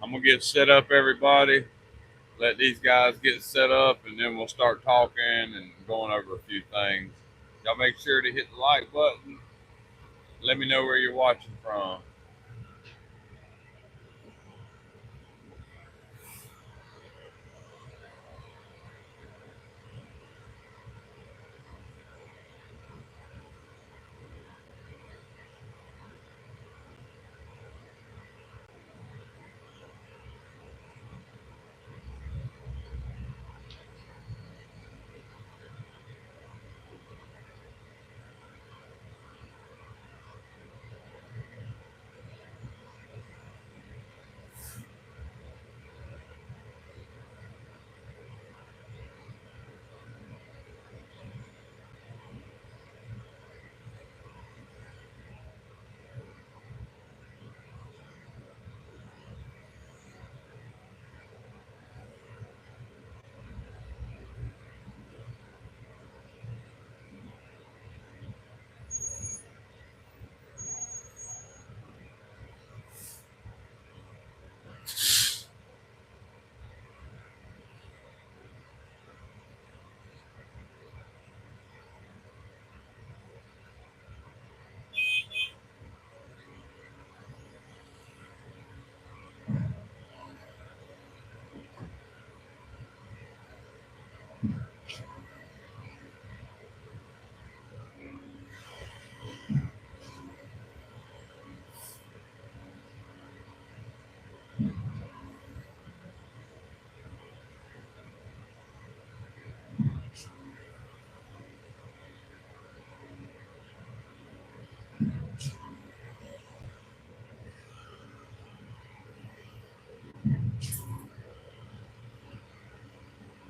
I'm gonna get set up, everybody. Let these guys get set up, and then we'll start talking and going over a few things. Y'all make sure to hit the like button. Let me know where you're watching from.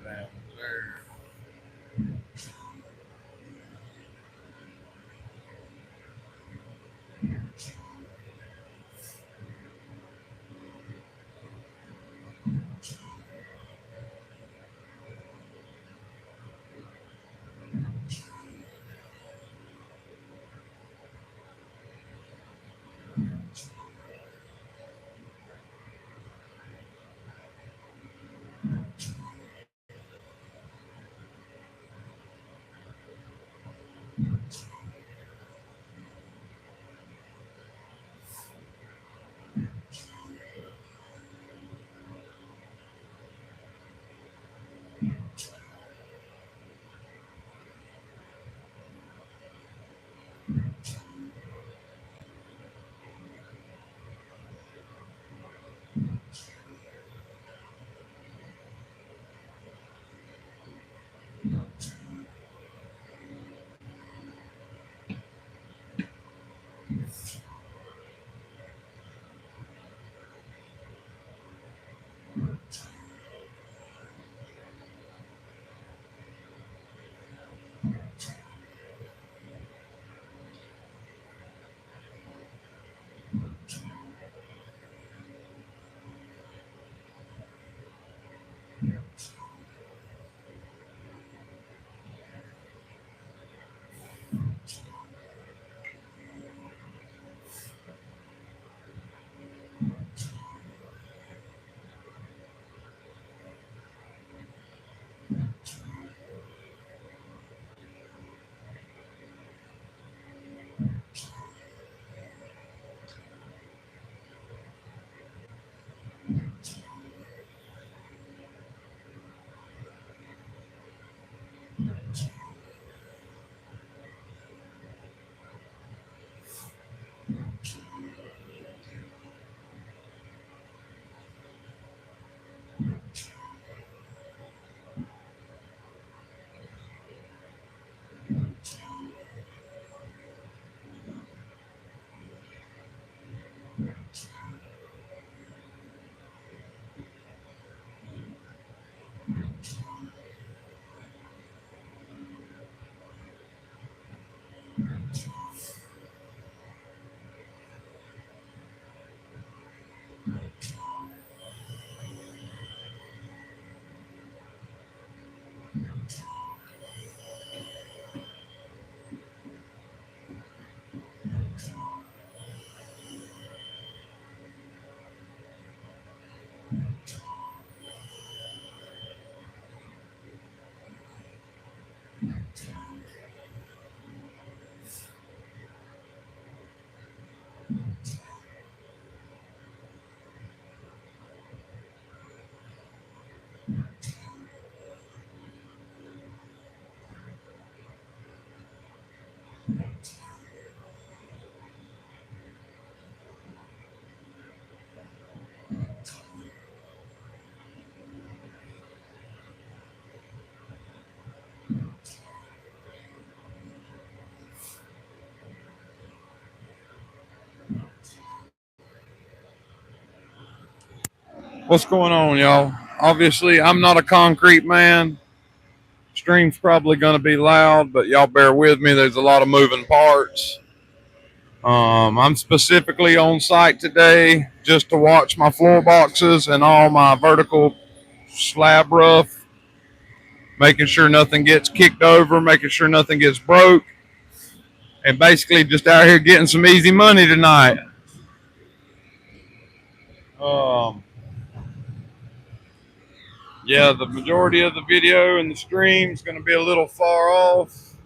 Down there. What's going on, y'all? Obviously, I'm not a concrete man. Stream's probably going to be loud, but y'all bear with me. There's a lot of moving parts. I'm specifically on site today just to watch my floor boxes and all my vertical slab rough, making sure nothing gets kicked over, making sure nothing gets broke, and basically just out here getting some easy money tonight. Um, yeah, the majority of the video and the stream is going to be a little far off.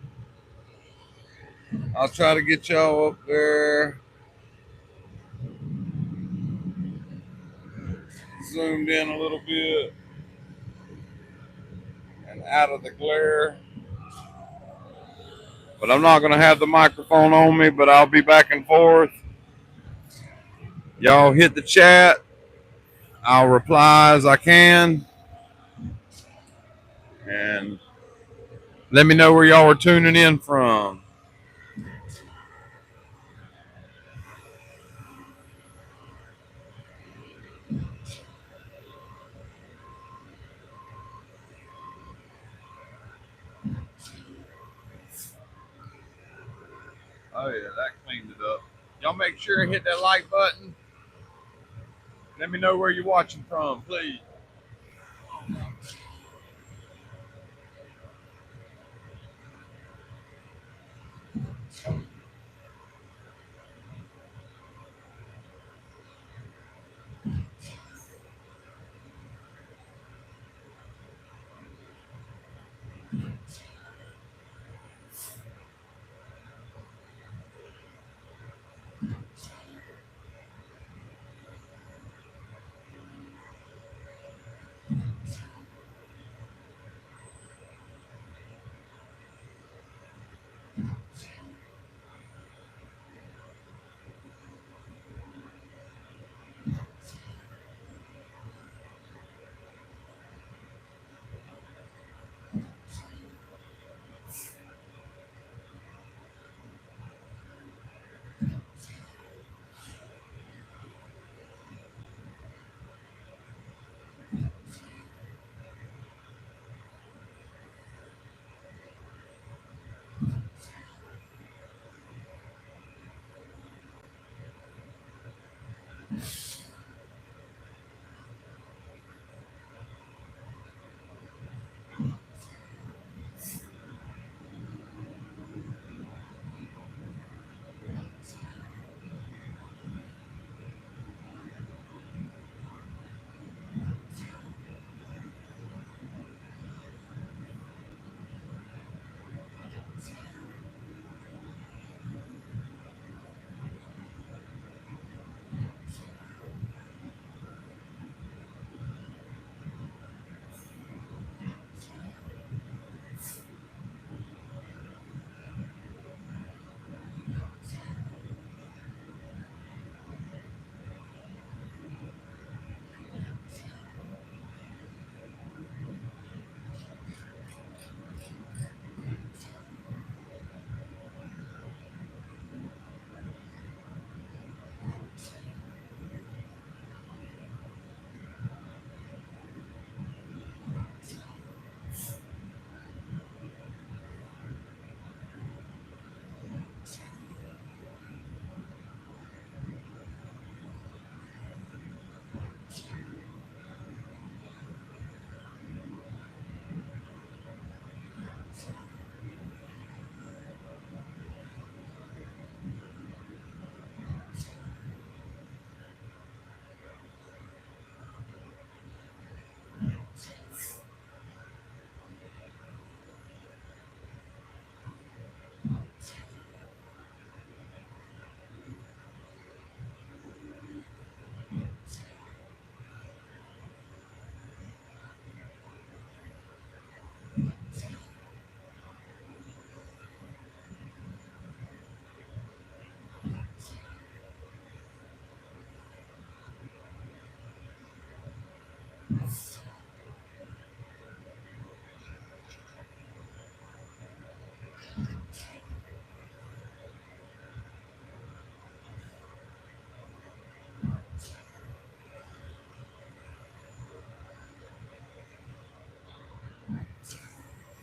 I'll try to get y'all up there, zoomed in a little bit, and out of the glare. But I'm not going to have the microphone on me, but I'll be back and forth. Y'all hit the chat. I'll reply as I can. And let me know where y'all are tuning in from. Oh, yeah, that cleaned it up. Y'all make sure and hit that like button. Let me know where you're watching from, please.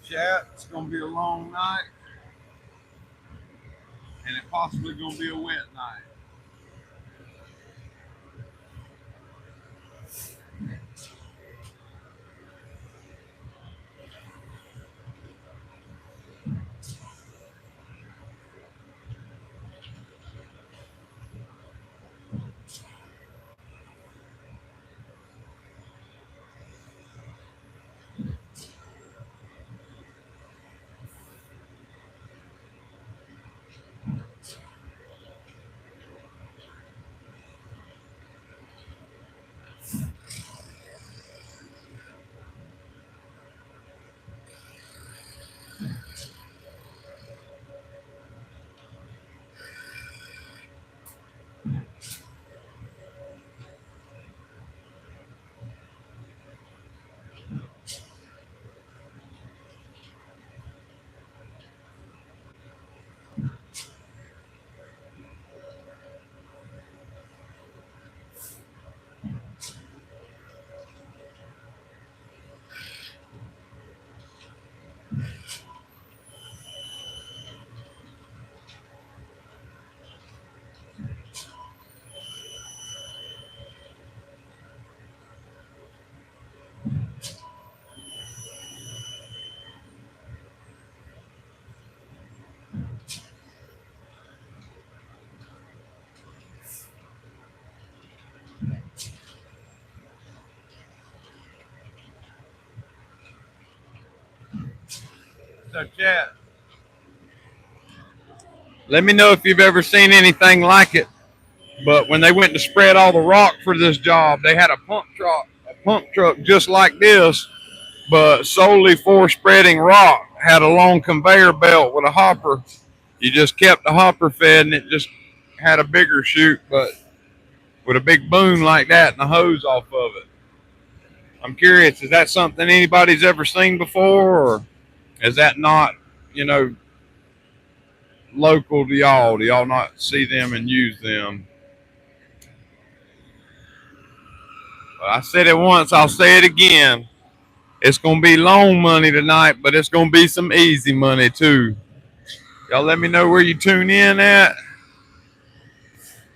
Chat, it's gonna be a long night, and it possibly gonna be a wet night. So, chat, let me know if you've ever seen anything like it. But when they went to spread all the rock for this job, they had a pump truck just like this, but solely for spreading rock. Had a long conveyor belt with a hopper. You just kept the hopper fed, and it just had a bigger chute, but with a big boom like that and a hose off of it. I'm curious, is that something anybody's ever seen before, or is that not, you know, local to y'all? Do y'all not see them and use them? Well, I said it once, I'll say it again. It's gonna be long money tonight, but it's gonna be some easy money too. Y'all let me know where you tune in at,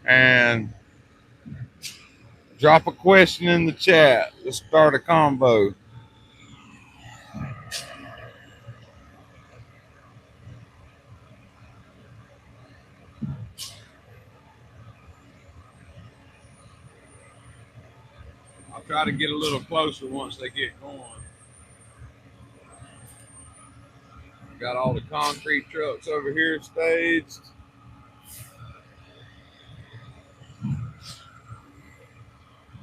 and drop a question in the chat. Let's start a convo. I'll try to get a little closer once they get going. Got all the concrete trucks over here staged.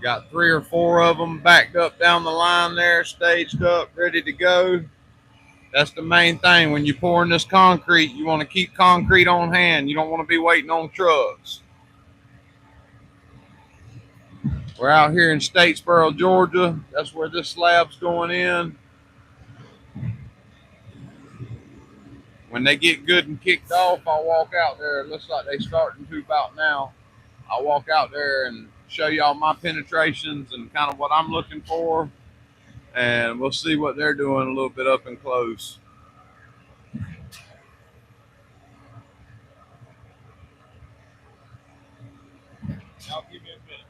Got 3 or 4 of them backed up down the line there, staged up, ready to go. That's the main thing. When you're pouring this concrete, you want to keep concrete on hand. You don't want to be waiting on trucks. We're out here in Statesboro, Georgia. That's where this slab's going in. When they get good and kicked off, I'll walk out there. It looks like they starting to about now. I'll walk out there and show y'all my penetrations and kind of what I'm looking for. And we'll see what they're doing a little bit up and close. Y'all give me a minute.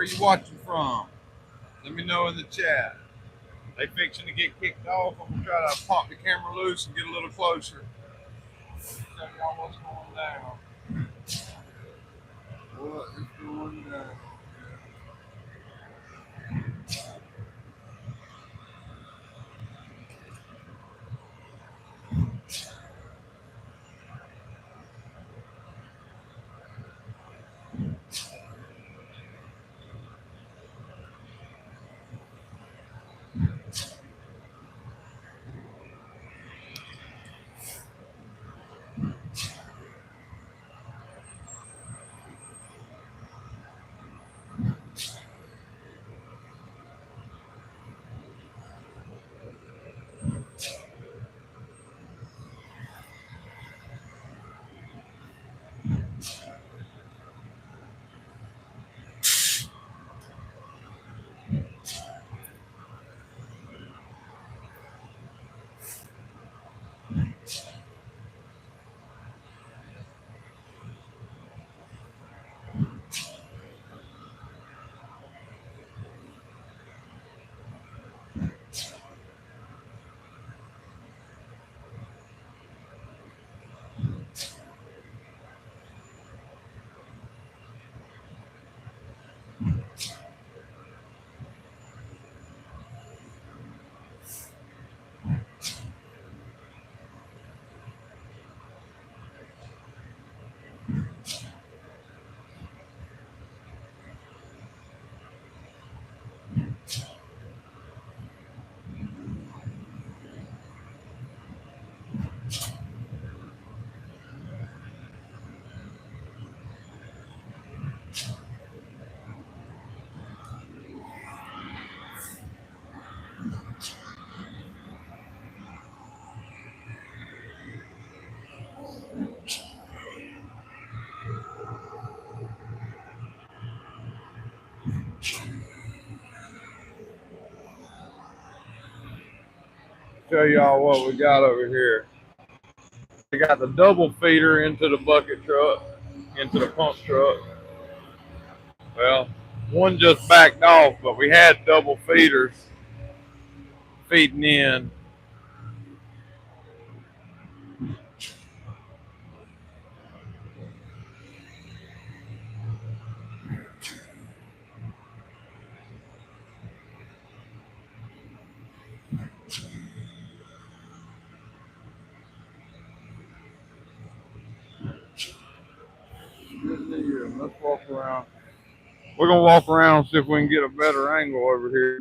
Where you watching from? Let me know in the chat. They fixing to get kicked off. I'm gonna try to pop the camera loose and get a little closer. Tell y'all what's going down. What is going down? Show y'all what we got over here. We got the double feeder into the bucket truck, into the pump truck. Well, one just backed off, but we had double feeders feeding in. Let's walk around. We're gonna walk around and see if we can get a better angle over here,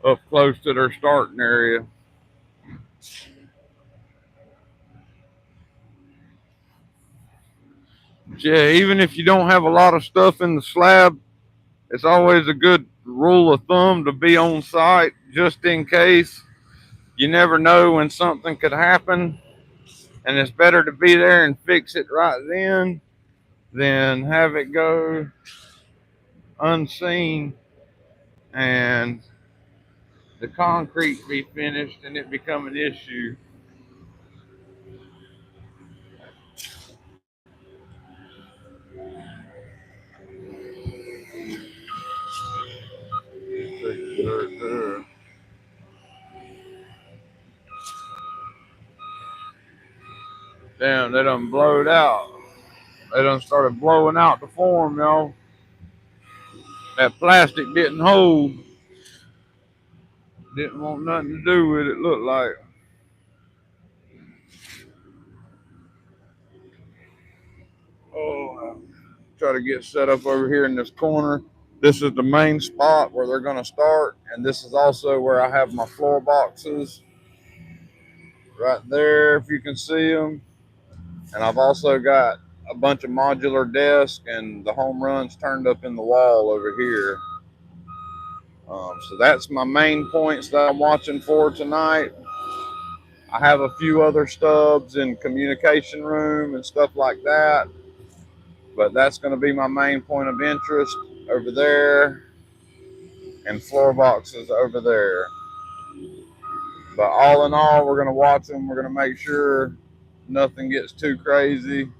up close to their starting area. Yeah, even if you don't have a lot of stuff in the slab, it's always a good rule of thumb to be on site just in case. You never know when something could happen, and it's better to be there and fix it right then than have it go unseen and the concrete be finished and it become an issue. Damn, they done blowed out. They done started blowing out the form, y'all. That plastic didn't hold. Didn't want nothing to do with it, looked like. Oh, try to get set up over here in this corner. This is the main spot where they're going to start, and this is also where I have my floor boxes right there, if you can see them. And I've also got a bunch of modular desks and the home runs turned up in the wall over here. So that's my main points that I'm watching for tonight. I have a few other stubs in communication room and stuff like that, but that's going to be my main point of interest over there, and floor boxes over there. But all in all, we're going to watch them. We're going to make sure nothing gets too crazy,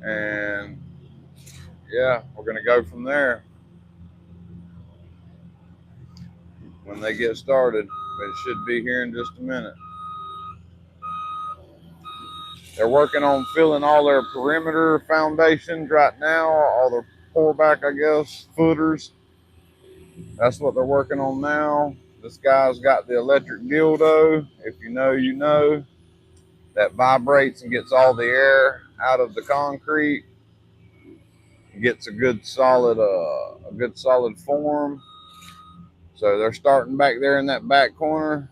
and yeah, we're going to go from there when they get started. But it should be here in just a minute. They're working on filling all their perimeter foundations right now, all their pour back, I guess, footers. That's what they're working on now. This guy's got the electric dildo. If you know, you know. That vibrates and gets all the air out of the concrete. Gets a good solid form. So they're starting back there in that back corner.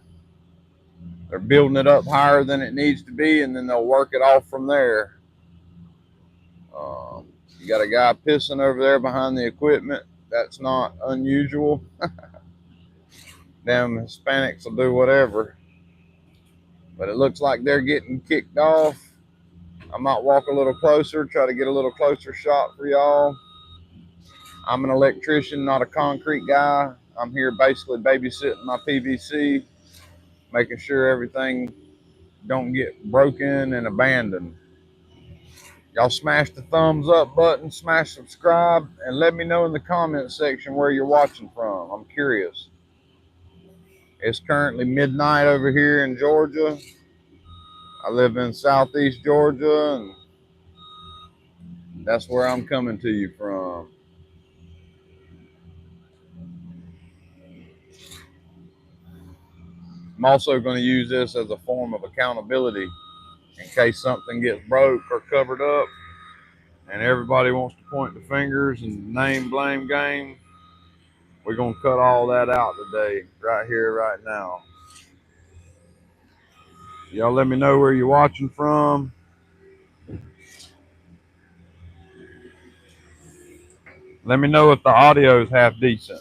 They're building it up higher than it needs to be, and then they'll work it off from there. You got a guy pissing over there behind the equipment. That's not unusual. Damn Hispanics will do whatever. But it looks like they're getting kicked off. I might walk a little closer, try to get a little closer shot for y'all. I'm an electrician, not a concrete guy. I'm here basically babysitting my PVC, making sure everything don't get broken and abandoned. Y'all smash the thumbs up button, smash subscribe, and let me know in the comment section where you're watching from. I'm curious. It's currently midnight over here in Georgia. I live in southeast Georgia, and that's where I'm coming to you from. I'm also going to use this as a form of accountability in case something gets broke or covered up and everybody wants to point the fingers and name blame game. We're going to cut all that out today, right here, right now. Y'all let me know where you're watching from. Let me know if the audio is half decent.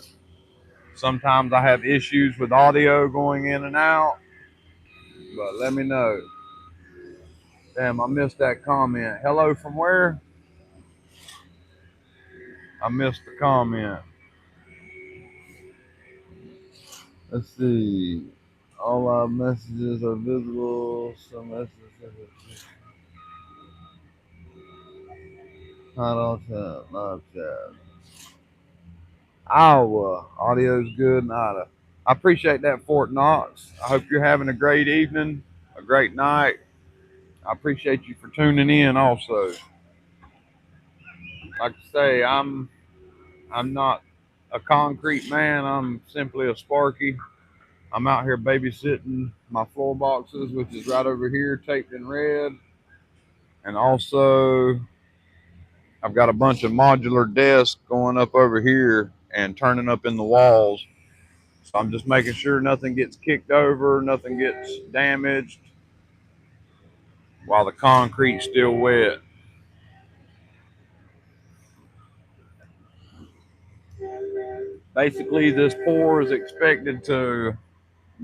Sometimes I have issues with audio going in and out, but let me know. Damn, I missed that comment. Hello from where? I missed the comment. Let's see. All our messages are visible. Some messages not all chat, live chat. Iowa, audio's good. Nada. I appreciate that, Fort Knox. I hope you're having a great evening, a great night. I appreciate you for tuning in. Also, like I say, I'm not a concrete man. I'm simply a Sparky. I'm out here babysitting my floor boxes, which is right over here, taped in red. And also, I've got a bunch of modular desks going up over here and turning up in the walls. So I'm just making sure nothing gets kicked over, nothing gets damaged while the concrete's still wet. Basically, this pour is expected to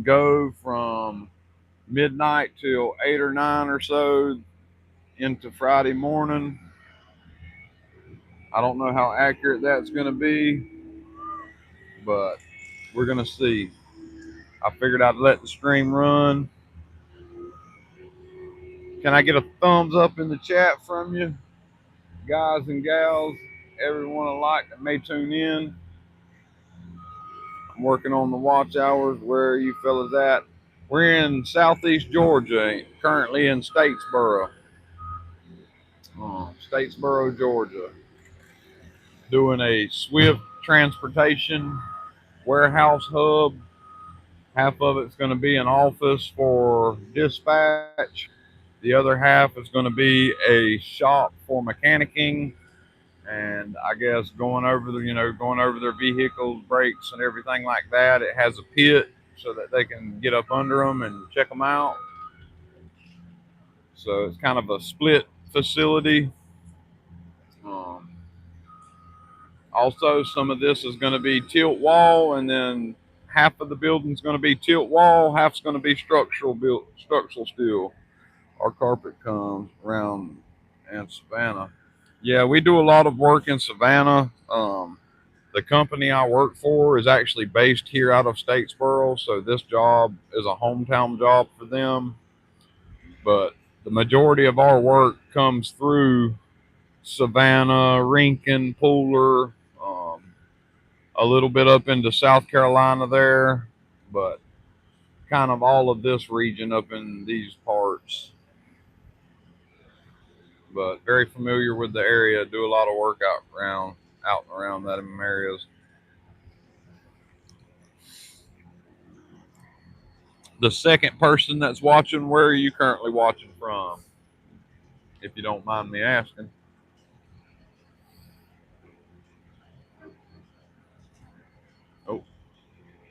go from midnight till 8 or 9 or so into Friday morning. I don't know how accurate that's going to be, but we're going to see. I figured I'd let the stream run. Can I get a thumbs up in the chat from you, guys and gals, everyone alike that may tune in? I'm working on the watch hours. Where are you fellas at? We're in southeast Georgia, currently in Statesboro. Statesboro, Georgia. Doing a Swift transportation warehouse hub. Half of it's going to be an office for dispatch. The other half is going to be a shop for mechanicking, and I guess going over their vehicles, brakes, and everything like that. It has a pit so that they can get up under them and check them out. So it's kind of a split facility. Also, some of this is going to be tilt wall, and then half of the building is going to be tilt wall, half's going to be structural steel. Our carpet comes around in Savannah. Yeah, we do a lot of work in Savannah. The company I work for is actually based here out of Statesboro, so this job is a hometown job for them. But the majority of our work comes through Savannah, Rincon, Pooler, a little bit up into South Carolina there, but kind of all of this region up in these parts. But very familiar with the area. Do a lot of work out and around that areas. The second person that's watching, where are you currently watching from? If you don't mind me asking. Oh,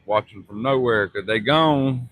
watching from nowhere because they gone.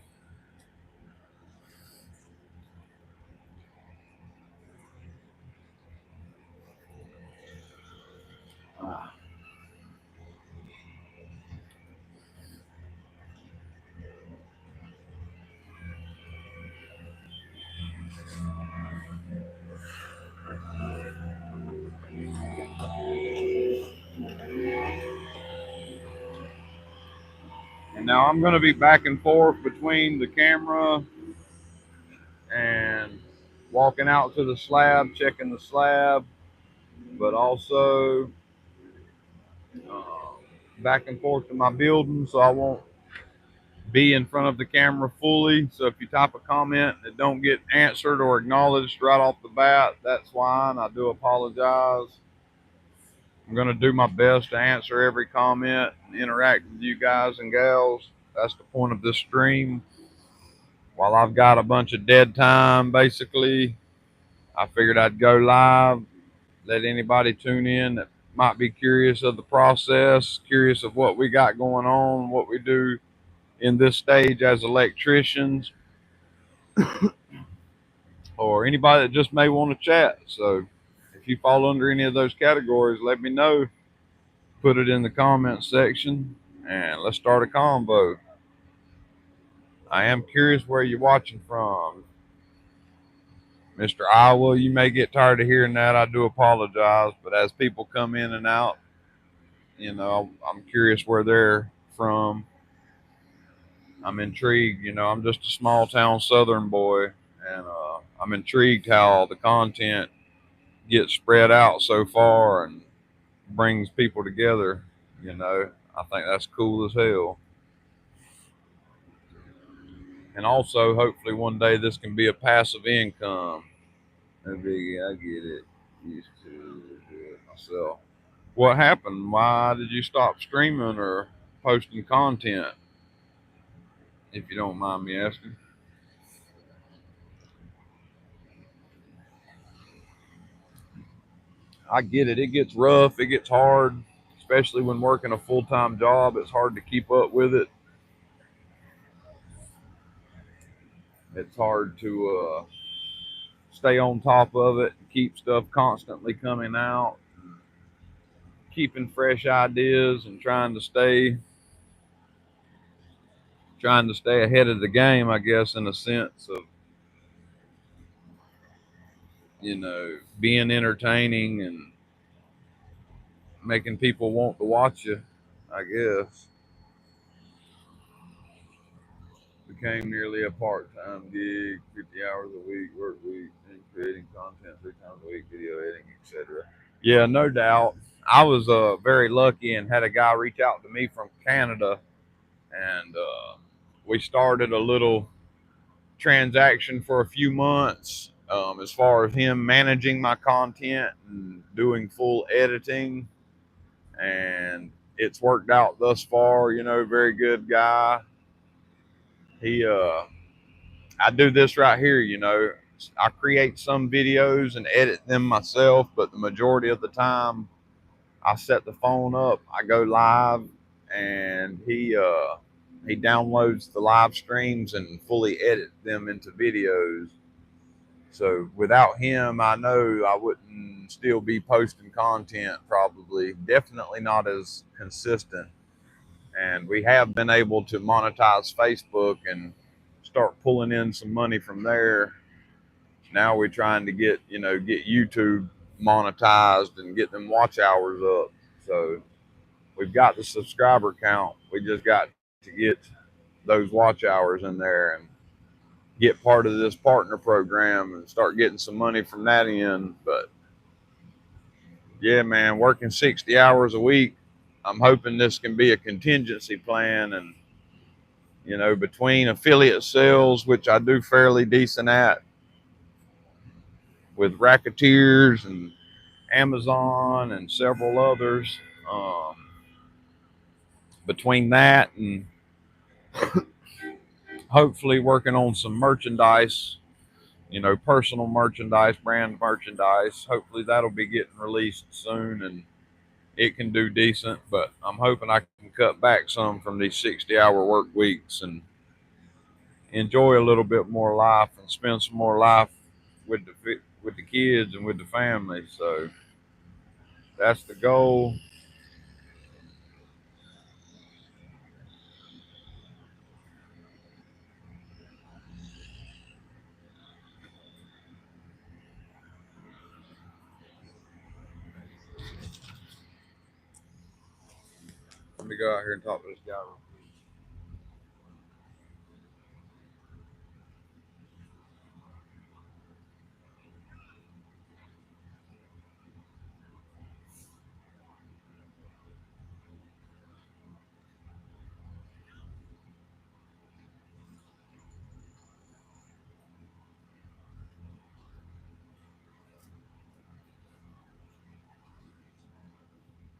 And now I'm going to be back and forth between the camera and walking out to the slab, checking the slab, but also uh, back and forth to my building, so I won't be in front of the camera fully. So if you type a comment that don't get answered or acknowledged right off the bat, that's why, and I do apologize. I'm going to do my best to answer every comment and interact with you guys and gals. That's the point of this stream. While I've got a bunch of dead time, basically, I figured I'd go live, let anybody tune in that might be curious of the process, curious of what we got going on, what we do in this stage as electricians, or anybody that just may want to chat. So if you fall under any of those categories, let me know. Put it in the comment section and let's start a convo. I am curious where you're watching from. Mr. Iowa, you may get tired of hearing that. I do apologize. But as people come in and out, I'm curious where they're from. I'm intrigued. I'm just a small town southern boy, and I'm intrigued how the content gets spread out so far and brings people together. I think that's cool as hell. And also, hopefully, one day this can be a passive income. Maybe I get it. Used to do it myself. What happened? Why did you stop streaming or posting content? If you don't mind me asking. I get it. It gets rough. It gets hard, especially when working a full time job. It's hard to keep up with it. It's hard to stay on top of it, keep stuff constantly coming out, keeping fresh ideas, and trying to stay ahead of the game. I guess in a sense of being entertaining and making people want to watch you. I guess became nearly a part-time gig, 50 hours a week, work week, and creating content 3 times a week, video editing, etc. Yeah, no doubt. I was very lucky and had a guy reach out to me from Canada, and we started a little transaction for a few months as far as him managing my content and doing full editing, and it's worked out thus far. Very good guy. He I do this right here. I create some videos and edit them myself, but the majority of the time I set the phone up, I go live, and he downloads the live streams and fully edit them into videos. So without him, I know I wouldn't still be posting content, probably. Definitely not as consistent. And we have been able to monetize Facebook and start pulling in some money from there. Now we're trying to get YouTube monetized and get them watch hours up. So we've got the subscriber count. We just got to get those watch hours in there and get part of this partner program and start getting some money from that end. But Yeah, man, working 60 hours a week. I'm hoping this can be a contingency plan, and between affiliate sales, which I do fairly decent at, with Racketeers and Amazon and several others. Um, Between that and hopefully working on some merchandise, personal merchandise, brand merchandise. Hopefully that'll be getting released soon and it can do decent. But I'm hoping I can cut back some from these 60-hour work weeks and enjoy a little bit more life and spend some more life with the kids and with the family. So that's the goal. Let me go out here and talk to this guy real quick.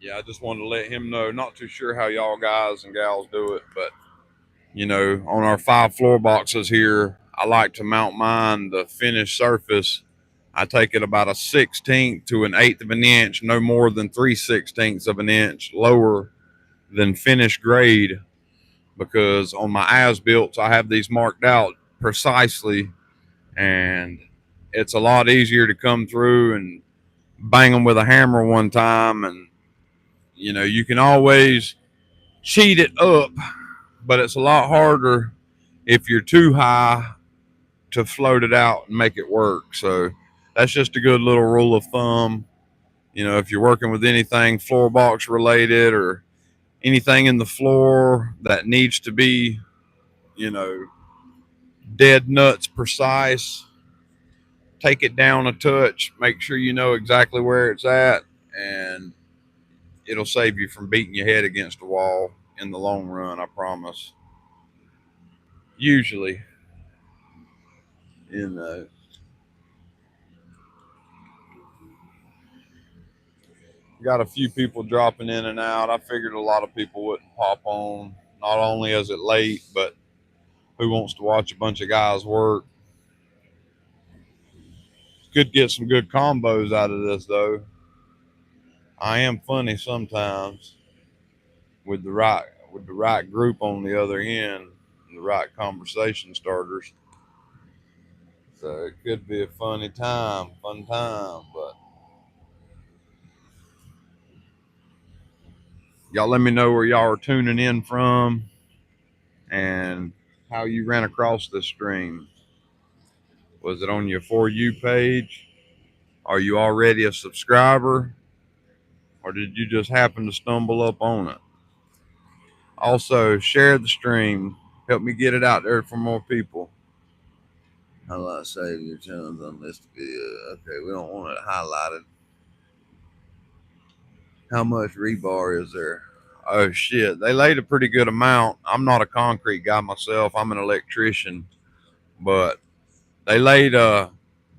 Yeah, I just wanted to let him know. Not too sure how y'all guys and gals do it, but on our 5 floor boxes here, I like to mount mine the finished surface. I take it about a 16th to an eighth of an inch, no more than 3/16 of an inch lower than finished grade, because on my as built, I have these marked out precisely, and it's a lot easier to come through and bang them with a hammer one time, and you can always cheat it up, but it's a lot harder if you're too high to float it out and make it work. So that's just a good little rule of thumb. If you're working with anything floor box related or anything in the floor that needs to be, you know, dead nuts precise, take it down a touch, make sure you know exactly where it's at, and it'll save you from beating your head against the wall in the long run, I promise. Usually, in the got a few people dropping in and out. I figured a lot of people wouldn't pop on. Not only is it late, but who wants to watch a bunch of guys work? Could get some good combos out of this though. I am funny sometimes with the right group on the other end, the right conversation starters. So it could be a fun time. But y'all let me know where y'all are tuning in from and how you ran across this stream. Was it on your For You page? Are you already a subscriber? Or did you just happen to stumble up on it? Also, share the stream. Help me get it out there for more people. How do I save your channels on this video? Okay, we don't want it highlighted. How much rebar is there? Oh shit, they laid a pretty good amount. I'm not a concrete guy myself. I'm an electrician, but they laid a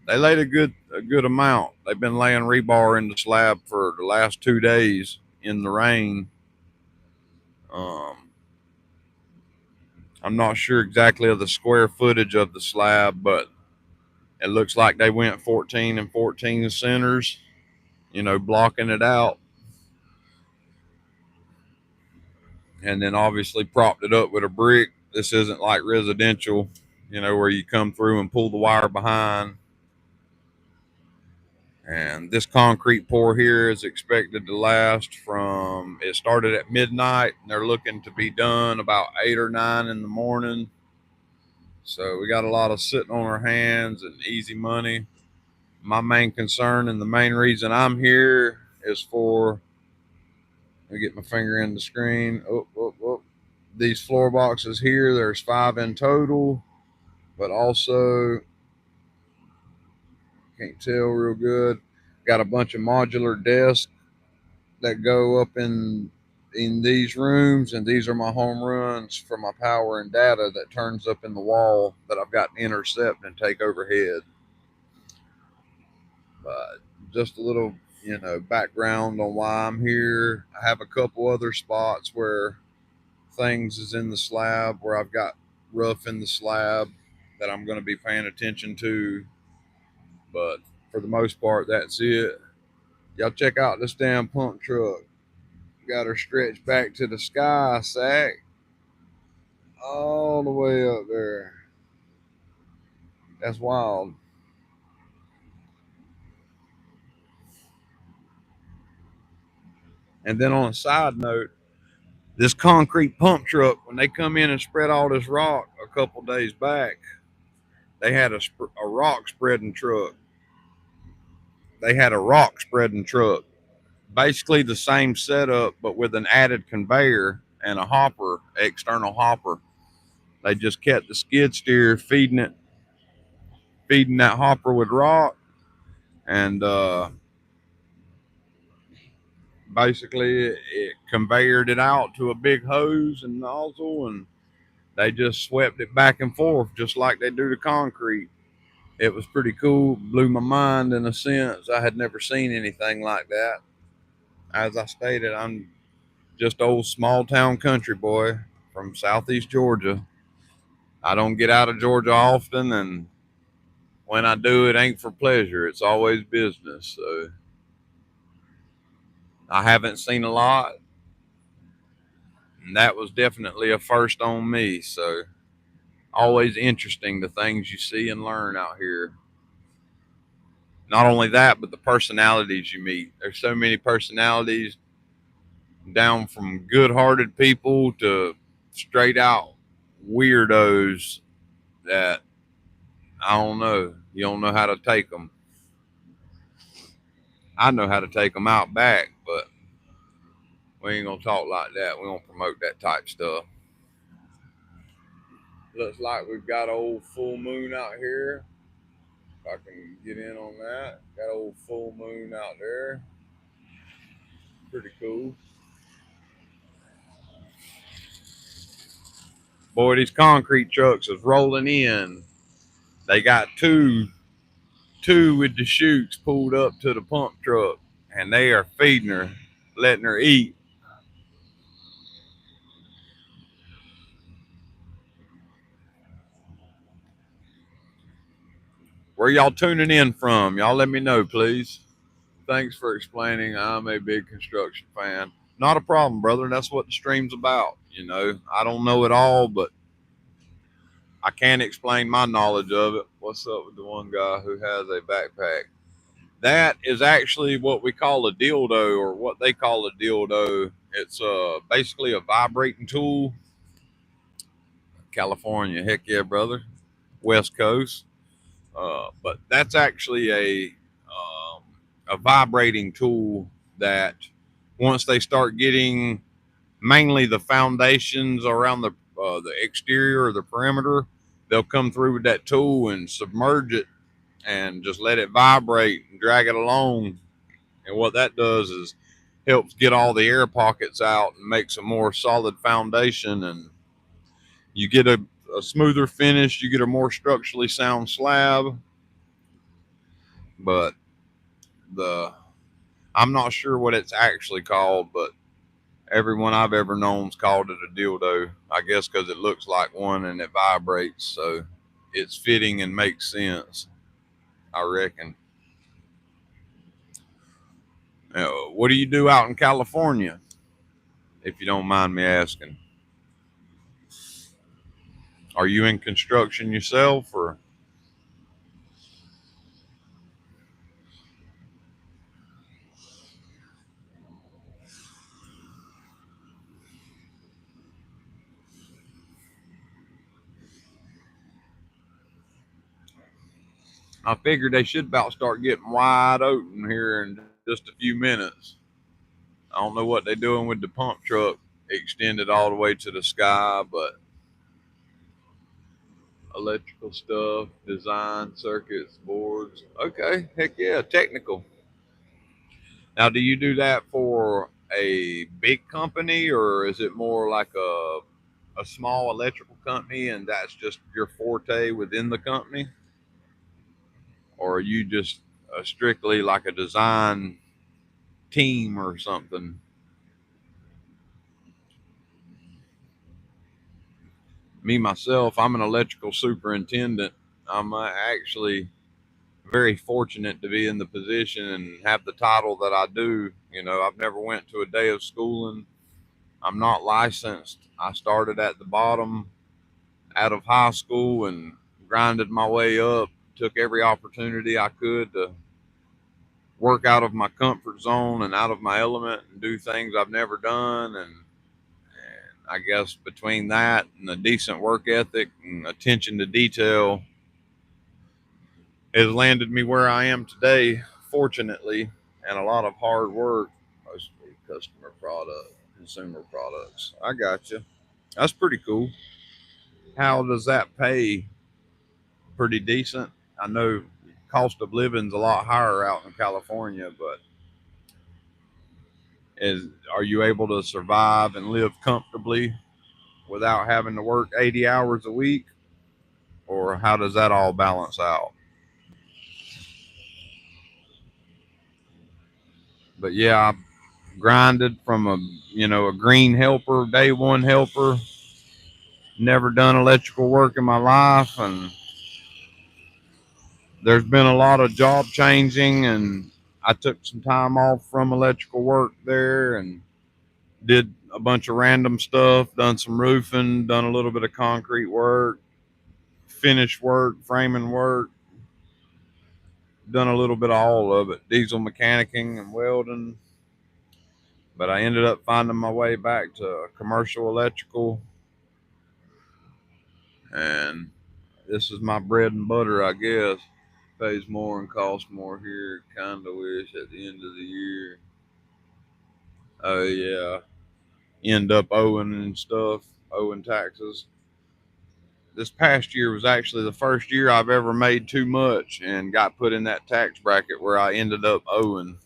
good amount. They've been laying rebar in the slab for the last 2 days in the rain. Um, I'm not sure exactly of the square footage of the slab, but it looks like they went 14 and 14 centers, blocking it out, and then obviously propped it up with a brick. This isn't like residential, where you come through and pull the wire behind. And this concrete pour here is expected to last from, it started at midnight, and they're looking to be done about 8 or 9 in the morning. So we got a lot of sitting on our hands and easy money. My main concern and the main reason I'm here is for, let me get my finger in the screen. These floor boxes here, there's 5 in total, but also can't tell real good. Got a bunch of modular desks that go up in these rooms, and these are my home runs for my power and data that turns up in the wall that I've got to intercept and take overhead. But just a little, background on why I'm here. I have a couple other spots where things is in the slab where I've got rough in the slab that I'm going to be paying attention to. But for the most part, that's it. Y'all check out this damn pump truck. Got her stretched back to the sky sack all the way up there. That's wild. And then on a side note, this concrete pump truck, when they come in and spread all this rock a couple days back, they had a rock spreading truck. They had a rock spreading truck. Basically the same setup, but with an added conveyor and a hopper, external hopper. They just kept the skid steer feeding that hopper with rock, and basically it conveyored it out to a big hose and nozzle, and they just swept it back and forth just like they do the concrete. It was pretty cool, blew my mind in a sense. I had never seen anything like that. As I stated, I'm just old small town country boy from southeast Georgia. I don't get out of Georgia often, and when I do, it ain't for pleasure. It's always business. So I haven't seen a lot, and that was definitely a first on me. So always interesting the things you see and learn out here. Not only that, but the personalities you meet. There's so many personalities, down from good-hearted people to straight out weirdos that I don't know. You don't know how to take them. I know how to take them out back, but we ain't gonna talk like that. We don't promote that type stuff. Looks like we've got an old full moon out here. If I can get in on that. Got an old full moon out there. Pretty cool. Boy, these concrete trucks is rolling in. They got two with the chutes pulled up to the pump truck, and they are feeding her, letting her eat. Where y'all tuning in from? Y'all let me know, please. Thanks for explaining. I'm a big construction fan. Not a problem, brother. That's what the stream's about. I don't know it all, but I can explain my knowledge of it. What's up with the one guy who has a backpack? That is actually what we call a dildo, or what they call a dildo. It's basically a vibrating tool. California, heck yeah, brother. West Coast. But that's actually a vibrating tool that once they start getting mainly the foundations around the exterior or the perimeter, they'll come through with that tool and submerge it and just let it vibrate and drag it along. And what that does is helps get all the air pockets out and makes a more solid foundation, and you get a smoother finish. You get a more structurally sound slab. But the I'm not sure what it's actually called, but everyone I've ever known's called it a dildo. I guess because it looks like one and it vibrates, so it's fitting and makes sense. I reckon. What do you do out in California, if you don't mind me asking? Are you in construction yourself, or? I figured they should about start getting wide open here in just a few minutes. I don't know what they're doing with the pump truck extended all the way to the sky, but electrical stuff, design, circuits, boards. Okay, heck yeah, technical. Now, do you do that for a big company, or is it more like a small electrical company and that's just your forte within the company? Or are you just strictly like a design team or something? Me, myself, I'm an electrical superintendent. I'm actually very fortunate to be in the position and have the title that I do. You know, I've never went to a day of schooling. I'm not licensed. I started at the bottom out of high school and grinded my way up. Took every opportunity I could to work out of my comfort zone and out of my element and do things I've never done. And I guess between that and a decent work ethic and attention to detail has landed me where I am today, fortunately, and a lot of hard work, mostly consumer products. I got you. That's pretty cool. How does that pay? Pretty decent. I know cost of living's a lot higher out in California, but is are you able to survive and live comfortably without having to work 80 hours a week, or how does that all balance out? But yeah, I grinded from a green helper, day one helper, never done electrical work in my life, and there's been a lot of job changing, and I took some time off from electrical work there and did a bunch of random stuff, done some roofing, done a little bit of concrete work, finish work, framing work, done a little bit of all of it, diesel mechanicing and welding. But I ended up finding my way back to commercial electrical, and this is my bread and butter, I guess. Pays more and costs more here. Kind of wish at the end of the year. Oh yeah, end up owing and stuff, owing taxes. This past year was actually the first year I've ever made too much and got put in that tax bracket where I ended up owing,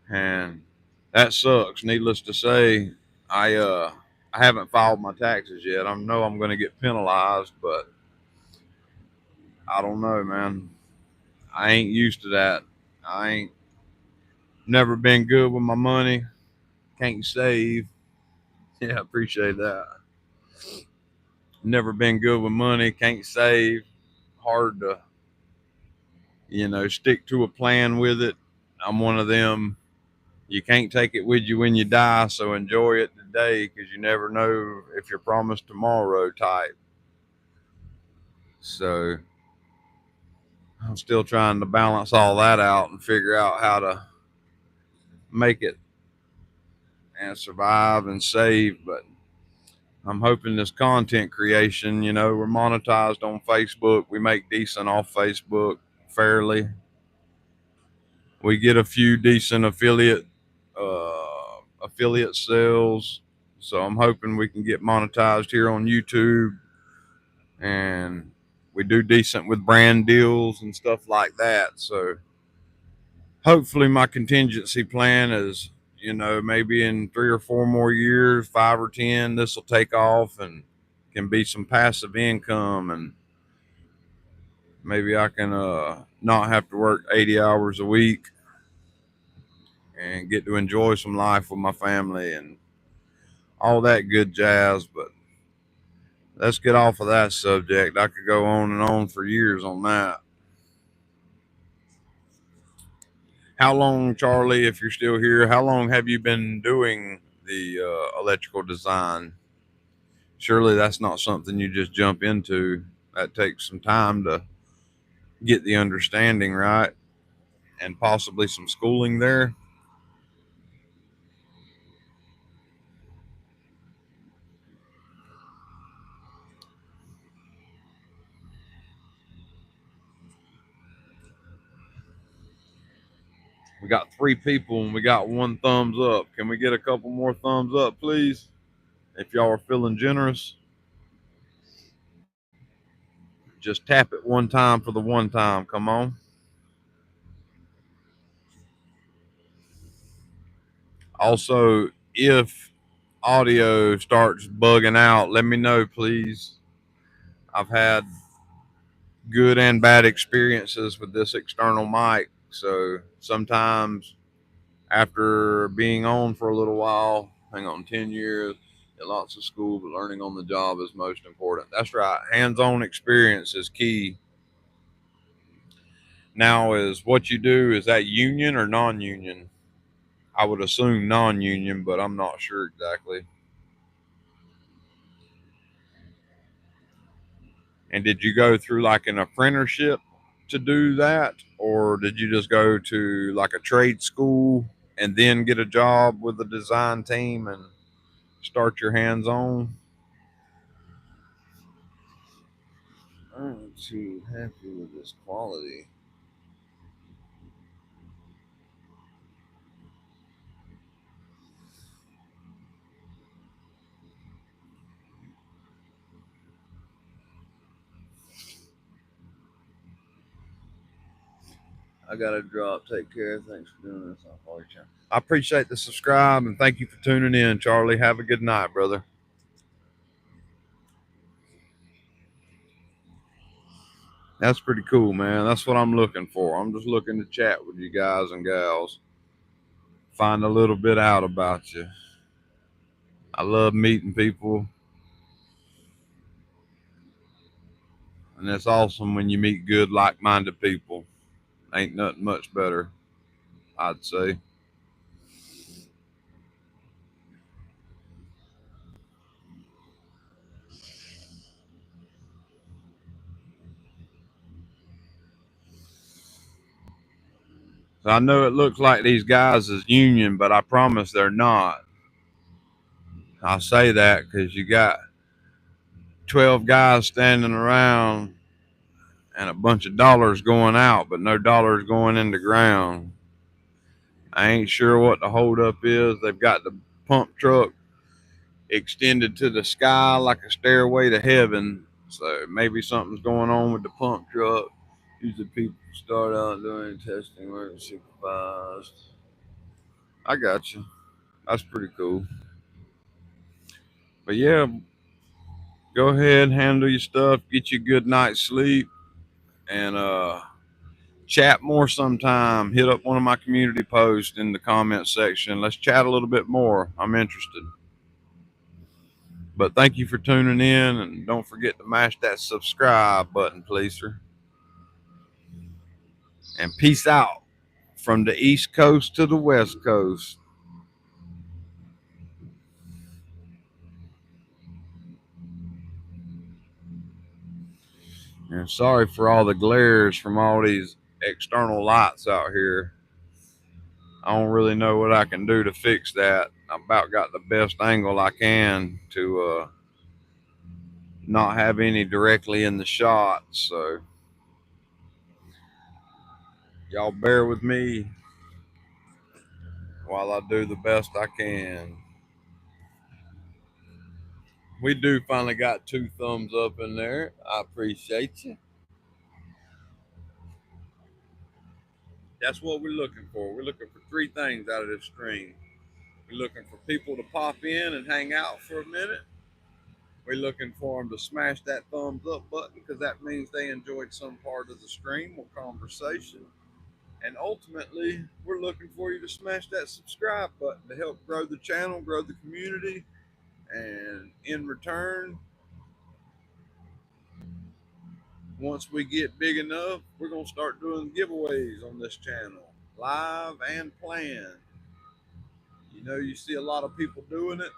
and that sucks. Needless to say, I uh I haven't filed my taxes yet. I know I'm going to get penalized, but I don't know, man. I ain't used to that. I ain't never been good with my money. Can't save. Yeah, I appreciate that. Never been good with money. Can't save. Hard to stick to a plan with it. I'm one of them. You can't take it with you when you die, so enjoy it today because you never know if you're promised tomorrow type. So I'm still trying to balance all that out and figure out how to make it and survive and save. But I'm hoping this content creation, we're monetized on Facebook. We make decent off Facebook fairly. We get a few decent affiliate sales. So I'm hoping we can get monetized here on YouTube, and we do decent with brand deals and stuff like that. So hopefully my contingency plan is, maybe in 3 or 4 more years, 5 or 10, this will take off and can be some passive income, and maybe I can not have to work 80 hours a week and get to enjoy some life with my family and all that good jazz. But let's get off of that subject. I could go on and on for years on that. How long, Charlie, if you're still here, how long have you been doing the electrical design? Surely that's not something you just jump into. That takes some time to get the understanding right and possibly some schooling there. We got 3 people and we got 1 thumbs up. Can we get a couple more thumbs up, please? If y'all are feeling generous, just tap it one time for the one time. Come on. Also, if audio starts bugging out, let me know, please. I've had good and bad experiences with this external mic. So sometimes after being on for a little while, hang on, 10 years, lots of school, but learning on the job is most important. That's right. Hands-on experience is key. Now, is what you do, is that union or non-union? I would assume non-union, but I'm not sure exactly. And did you go through like an apprenticeship to do that? Or did you just go to like a trade school and then get a job with the design team and start your hands on? I'm too happy with this quality. I gotta drop. Take care. Thanks for doing this. I appreciate the subscribe and thank you for tuning in, Charlie. Have a good night, brother. That's pretty cool, man. That's what I'm looking for. I'm just looking to chat with you guys and gals, find a little bit out about you. I love meeting people, and it's awesome when you meet good, like-minded people. Ain't nothing much better, I'd say. So I know it looks like these guys is union, but I promise they're not. I say that because you got 12 guys standing around and a bunch of dollars going out, but no dollars going in the ground. I ain't sure what the holdup is. They've got the pump truck extended to the sky like a stairway to heaven. So maybe something's going on with the pump truck. Usually people start out doing testing work supervised. I got you. That's pretty cool. But yeah, go ahead, handle your stuff, get you a good night's sleep, and chat more sometime. Hit up one of my community posts in the comment section. Let's chat a little bit more. I'm interested. But thank you for tuning in, and don't forget to mash that subscribe button, please, sir. And peace out from the East Coast to the West Coast. And sorry for all the glares from all these external lights out here. I don't really know what I can do to fix that. I about got the best angle I can to not have any directly in the shot. So y'all bear with me while I do the best I can. We do finally got 2 thumbs up in there. I appreciate you. That's what we're looking for. We're looking for 3 things out of this stream. We're looking for people to pop in and hang out for a minute. We're looking for them to smash that thumbs up button because that means they enjoyed some part of the stream or conversation. And ultimately, we're looking for you to smash that subscribe button to help grow the channel, grow the community. And in return, once we get big enough, we're going to start doing giveaways on this channel, live and planned. You know, you see a lot of people doing it.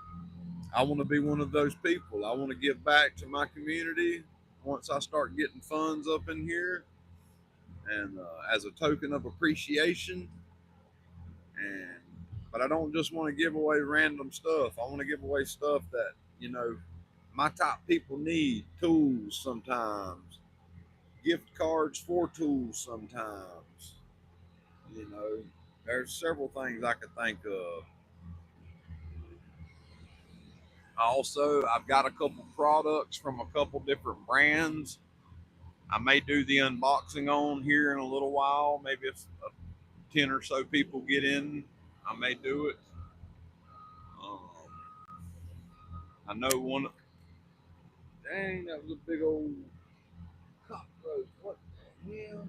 I want to be one of those people. I want to give back to my community once I start getting funds up in here, and as a token of appreciation. And but I don't just want to give away random stuff. I want to give away stuff that, you know, my top people need. Tools sometimes, gift cards for tools sometimes. You know, there's several things I could think of. Also, I've got a couple products from a couple different brands. I may do the unboxing on here in a little while. Maybe if 10 or so people get in, I may do it. I know one. Dang, that was a big old cockroach. What the hell?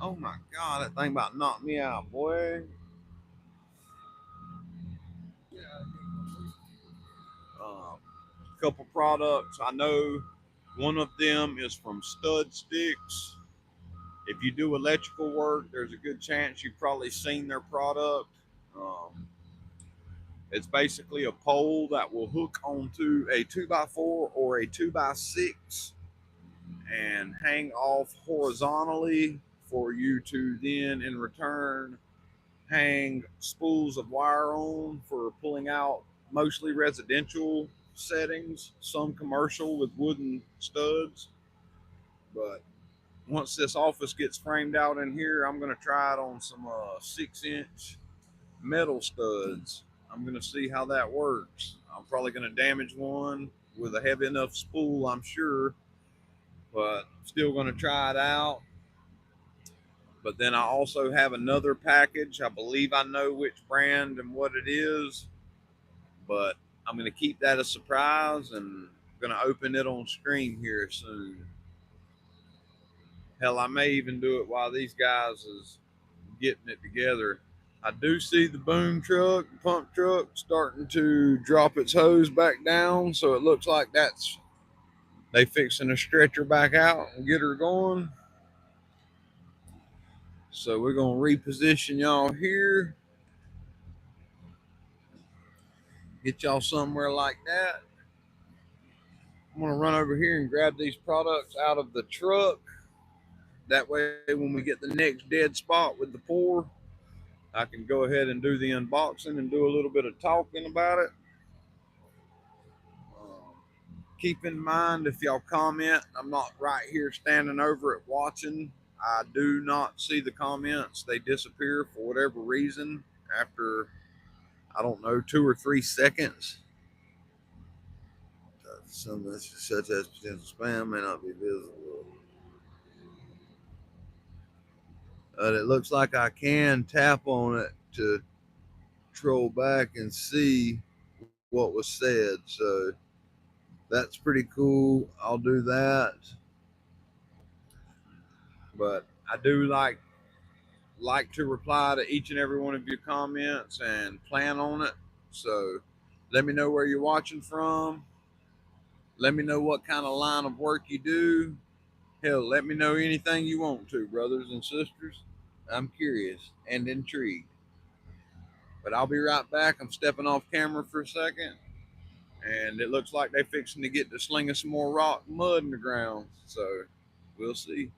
Oh my God, that thing about knocked me out, boy. Couple products. I know one of them is from Stud Sticks. If you do electrical work, there's a good chance you've probably seen their product. Um, it's basically a pole that will hook onto a 2x4 or a 2x6 and hang off horizontally for you to then, in return, hang spools of wire on for pulling out mostly residential settings, some commercial with wooden studs. But once this office gets framed out in here, I'm going to try it on some 6-inch metal studs. I'm going to see how that works. I'm probably going to damage one with a heavy enough spool, I'm sure, but still going to try it out. But then I also have another package. I believe I know which brand and what it is, but I'm going to keep that a surprise and going to open it on stream here soon. Hell, I may even do it while these guys is getting it together. I do see the boom truck, pump truck starting to drop its hose back down, so it looks like that's they fixing to stretch her back out and get her going. So we're gonna reposition y'all here, get y'all somewhere like that. I'm gonna run over here and grab these products out of the truck. That way, when we get the next dead spot with the pour, I can go ahead and do the unboxing and do a little bit of talking about it. Keep in mind, if y'all comment, I'm not right here standing over it watching. I do not see the comments. They disappear for whatever reason after, I don't know, 2 or 3 seconds. Some messages such as potential spam may not be visible. It looks like I can tap on it to troll back and see what was said. So that's pretty cool. I'll do that. But I do like to reply to each and every one of your comments and plan on it. So let me know where you're watching from. Let me know what kind of line of work you do. Hell, let me know anything you want to, brothers and sisters. I'm curious and intrigued. But I'll be right back. I'm stepping off camera for a second. And it looks like they're fixing to get to slinging some more rock and mud in the ground. So we'll see.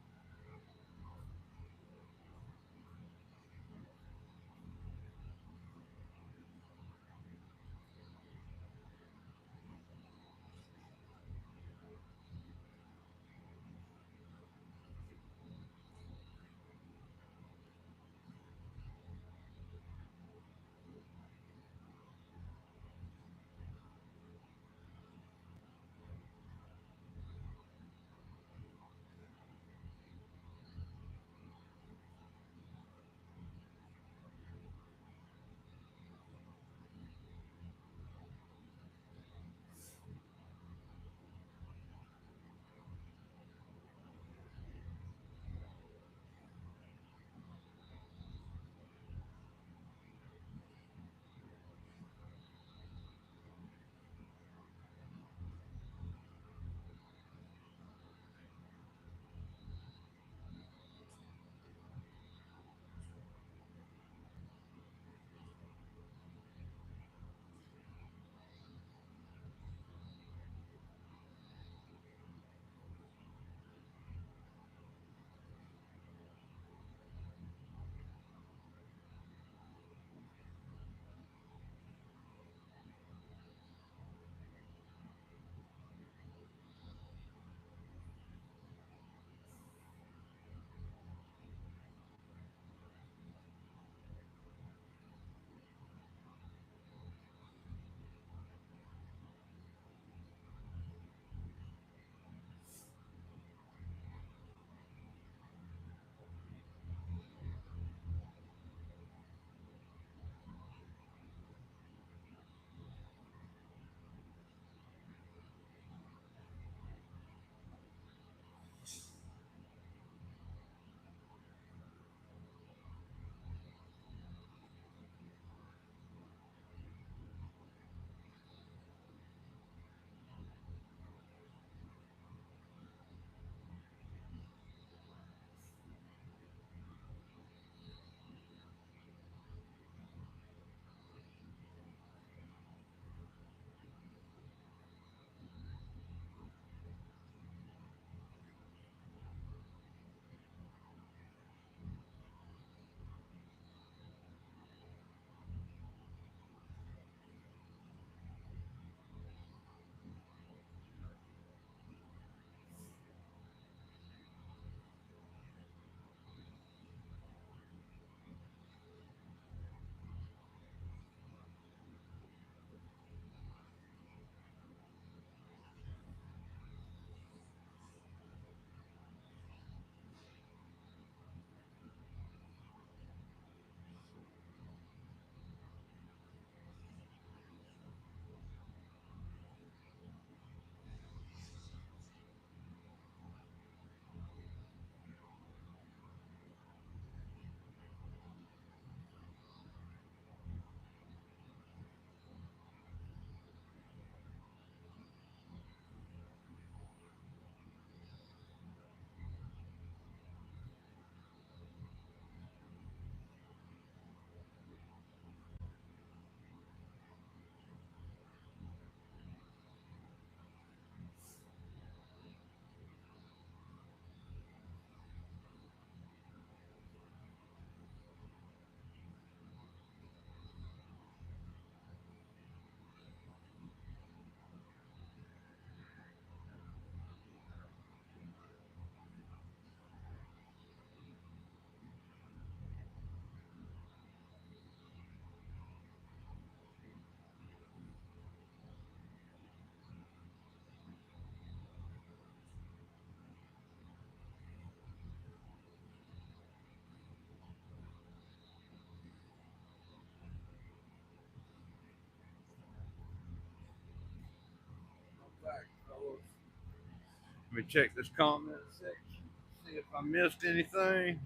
me check this comment section, see if I missed anything.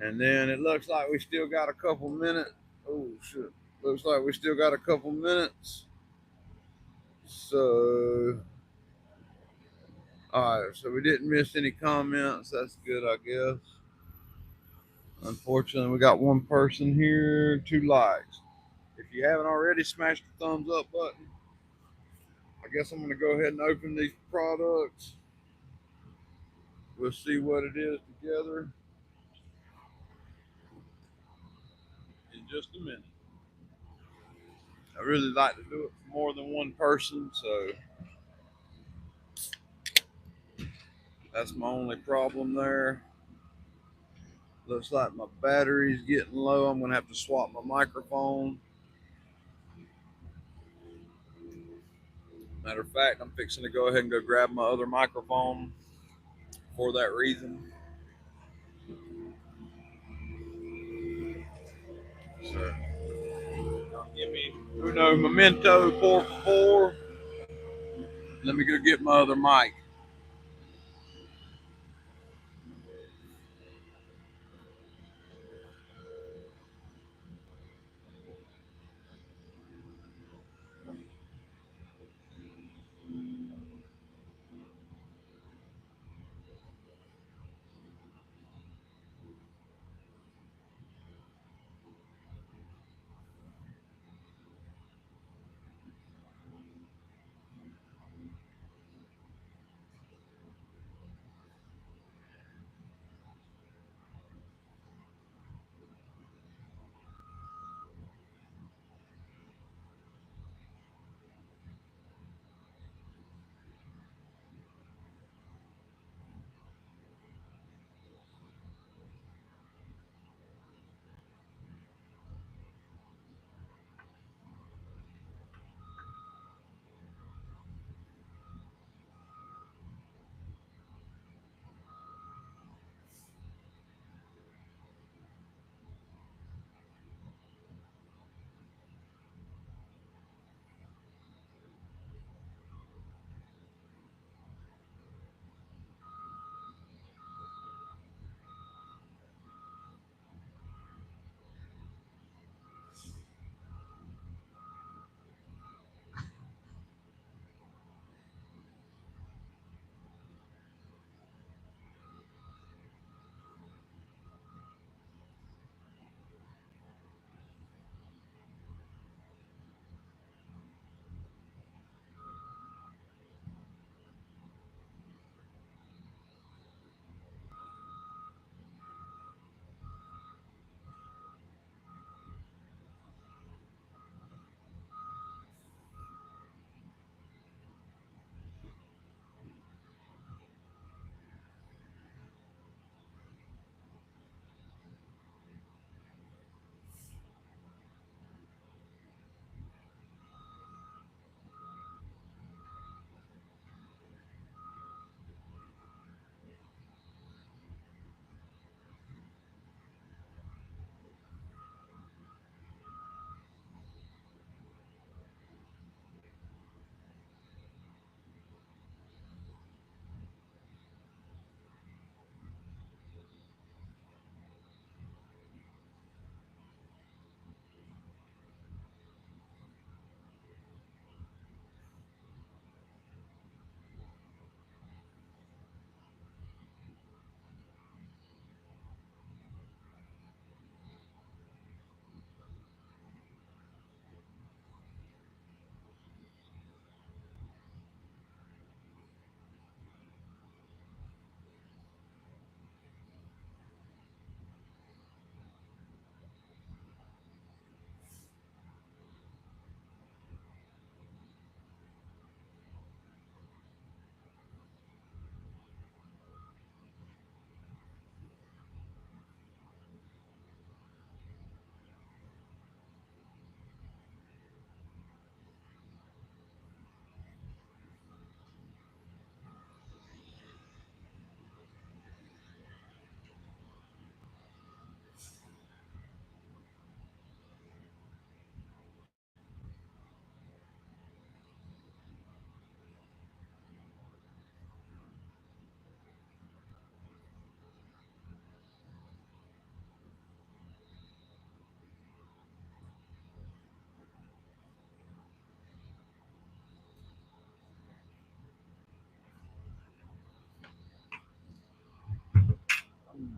And then it looks like we still got a couple minutes. Oh shit. Looks like we still got a couple minutes. So alright, so we didn't miss any comments. That's good, I guess. Unfortunately, we got one person here, 2 likes. If you haven't already, smash the thumbs up button. I guess I'm going to go ahead and open these products. We'll see what it is together in just a minute. I really like to do it for more than one person, so that's my only problem there. Looks like my battery's getting low. I'm going to have to swap my microphone. Matter of fact, I'm fixing to go ahead and go grab my other microphone for that reason. So, give me uno momento, por favor. Let me go get my other mic.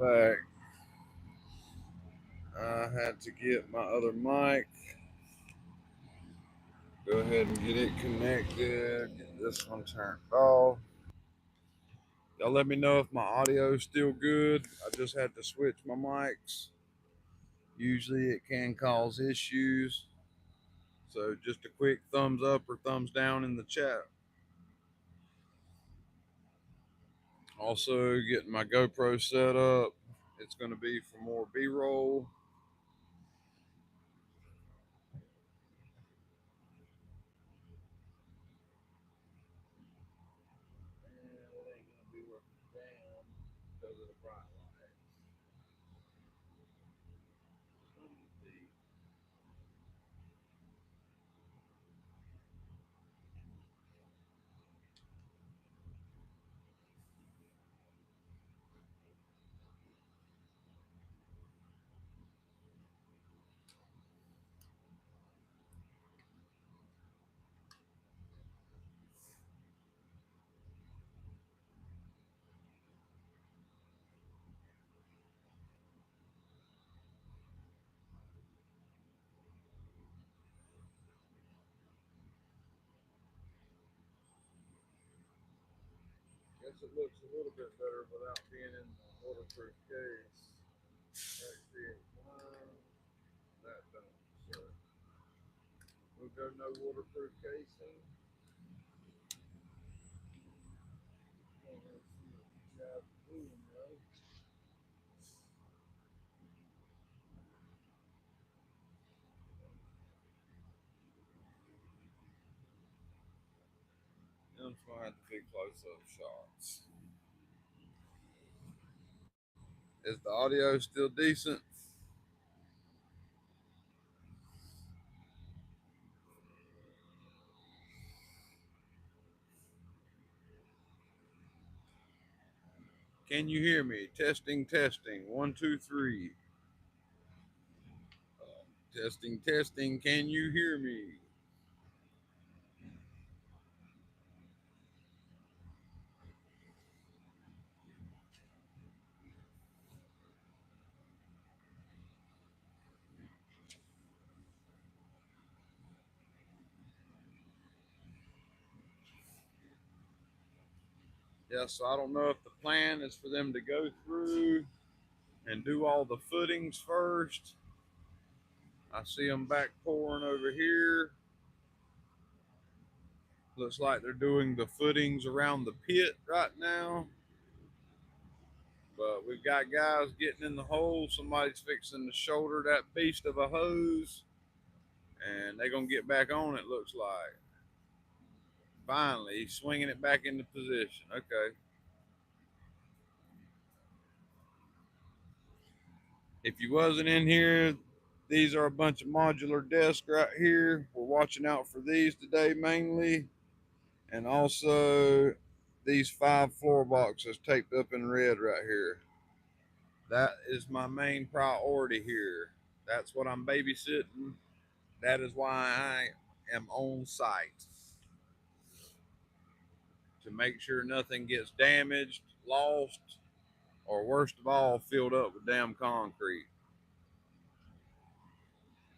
back. I had to get my other mic. Go ahead and get it connected. Get this one turned off. Y'all let me know if my audio is still good. I just had to switch my mics. Usually it can cause issues. So just a quick thumbs up or thumbs down in the chat. Also getting my GoPro set up. It's going to be for more B-roll. Guess it looks a little bit better without being in the waterproof case. Actually, that don't. So we'll go no waterproof casing. I'm just gonna have to big close-up shots. Is the audio still decent? Can you hear me? Testing, testing. 1, 2, 3. Testing, testing. Can you hear me? Yes, so I don't know if the plan is for them to go through and do all the footings first. I see them back pouring over here. Looks like they're doing the footings around the pit right now. But we've got guys getting in the hole. Somebody's fixing to shoulder that beast of a hose. And they're going to get back on, it looks like. Finally, he's swinging it back into position. Okay. If you wasn't in here, these are a bunch of modular desks right here. We're watching out for these today mainly. And also these 5 floor boxes taped up in red right here. That is my main priority here. That's what I'm babysitting. That is why I am on site. To make sure nothing gets damaged, lost, or worst of all, filled up with damn concrete.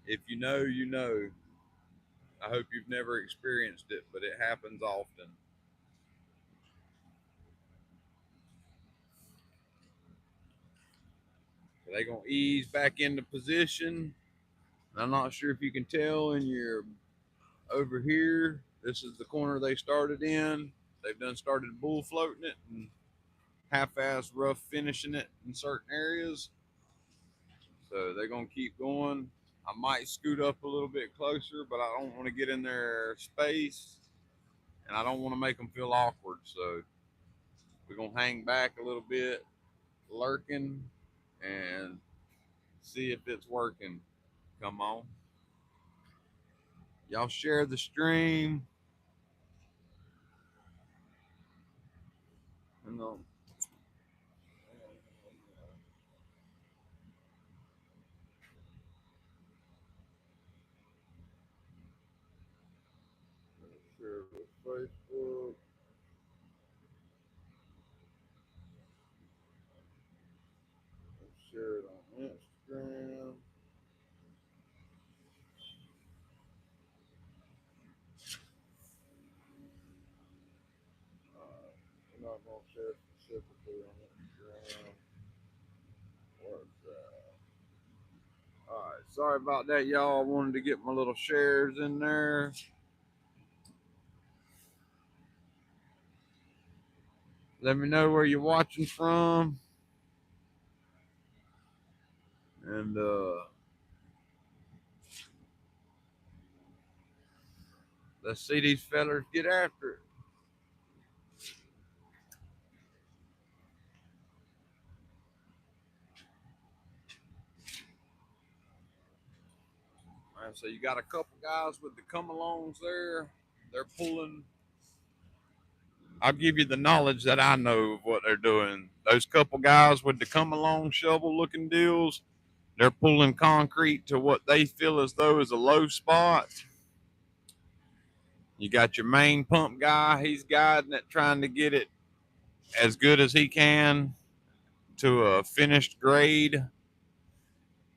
If you know, you know. I hope you've never experienced it, but it happens often. So they're going to ease back into position. I'm not sure if you can tell in your over here, this is the corner they started in. They've done started bull floating it and half-ass rough finishing it in certain areas. So they're going to keep going. I might scoot up a little bit closer, but I don't want to get in their space and I don't want to make them feel awkward. So we're going to hang back a little bit, lurking, and see if it's working. Come on. Y'all share the stream. And share with Facebook. Sorry about that, y'all. I wanted to get my little shares in there. Let me know where you're watching from. And let's see these fellers get after it. All right, so you got a couple guys with the come alongs there. They're pulling. I'll give you the knowledge that I know of what they're doing. Those couple guys with the come along shovel looking deals, they're pulling concrete to what they feel as though is a low spot. You got your main pump guy, he's guiding it, trying to get it as good as he can to a finished grade.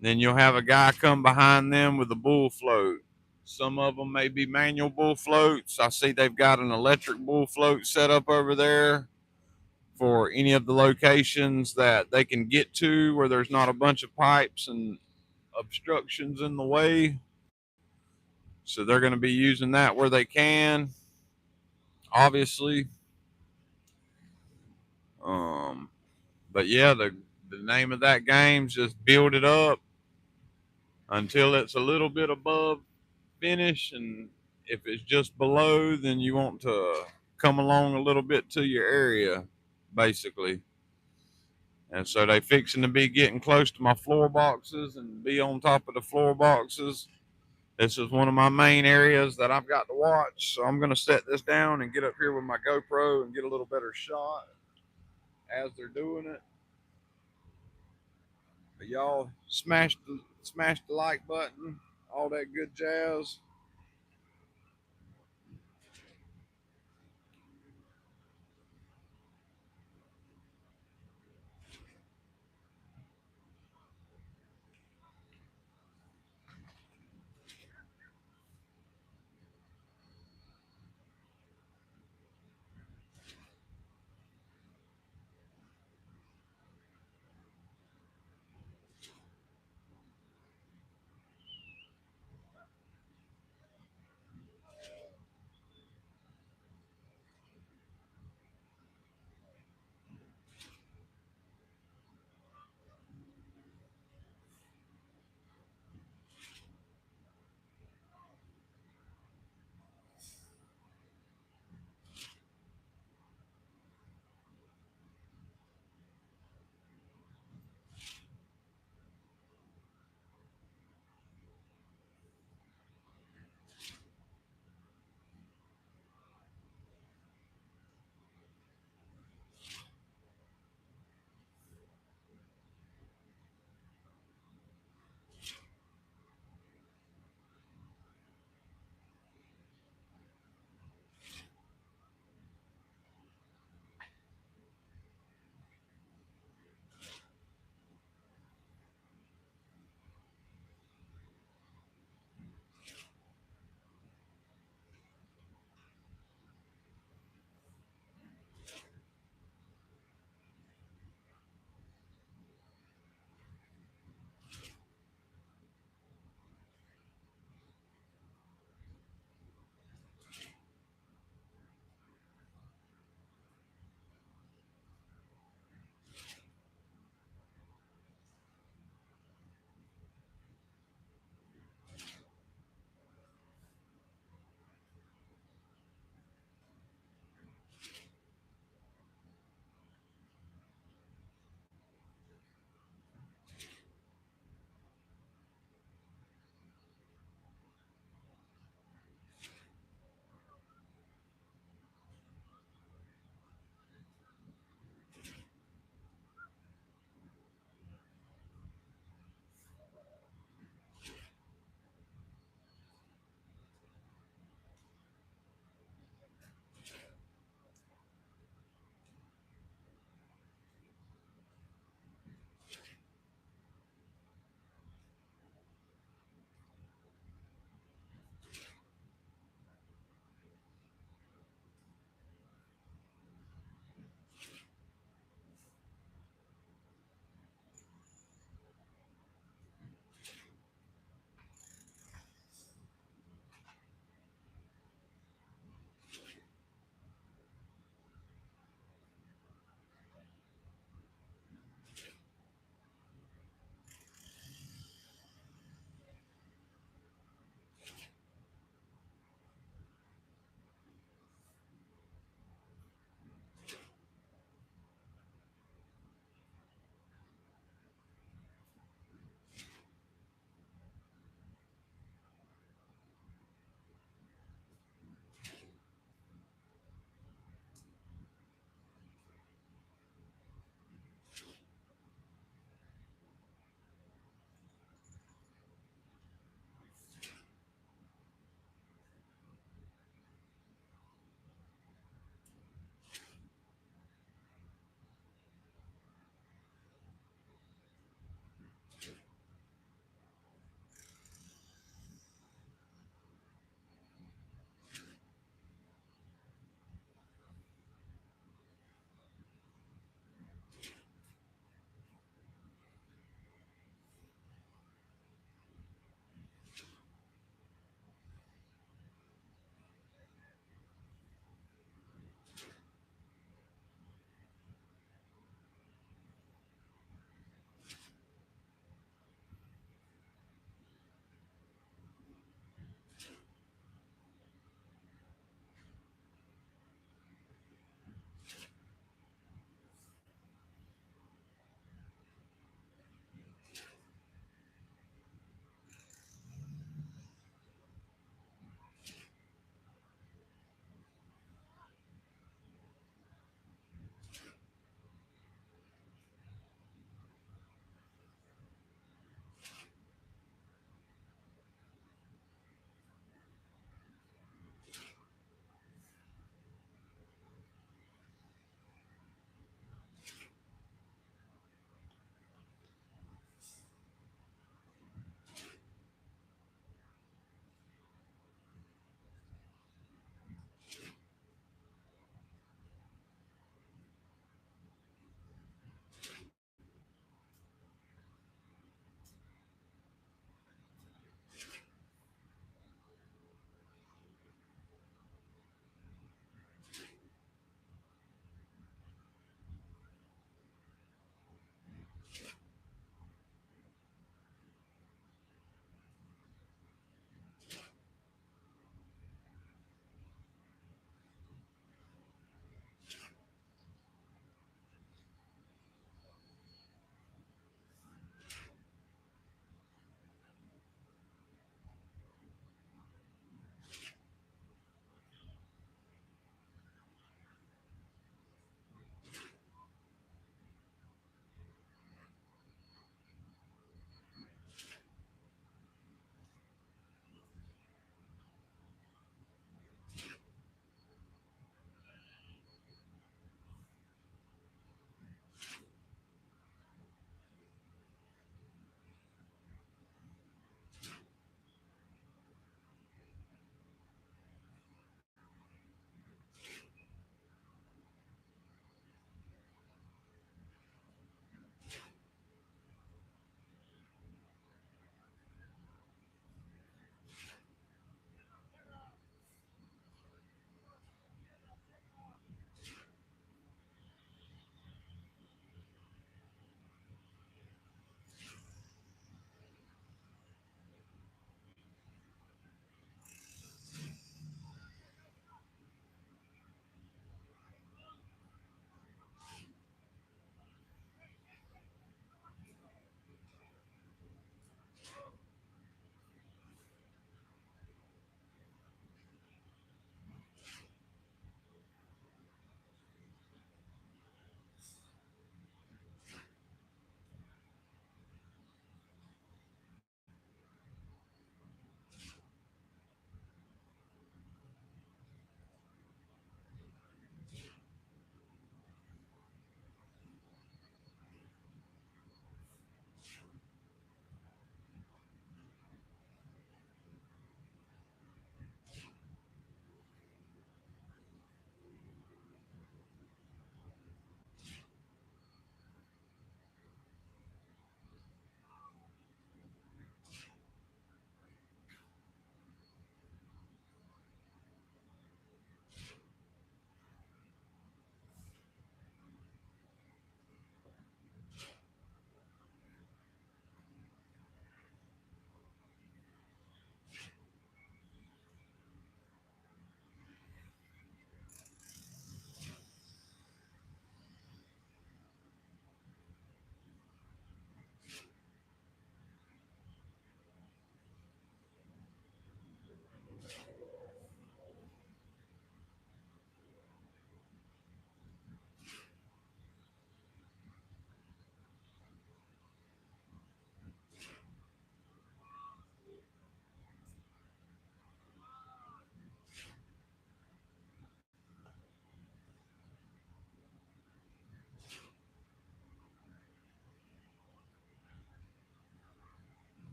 Then you'll have a guy come behind them with a bull float. Some of them may be manual bull floats. I see they've got an electric bull float set up over there for any of the locations that they can get to where there's not a bunch of pipes and obstructions in the way. So they're going to be using that where they can, obviously. Um, but yeah, the name of that game's just build it up until it's a little bit above finish, and if it's just below, then you want to come along a little bit to your area, basically. And so they fixing to be getting close to my floor boxes and be on top of the floor boxes. This is one of my main areas that I've got to watch. So I'm going to set this down and get up here with my GoPro and get a little better shot as they're doing it. But y'all smash the like button, all that good jazz.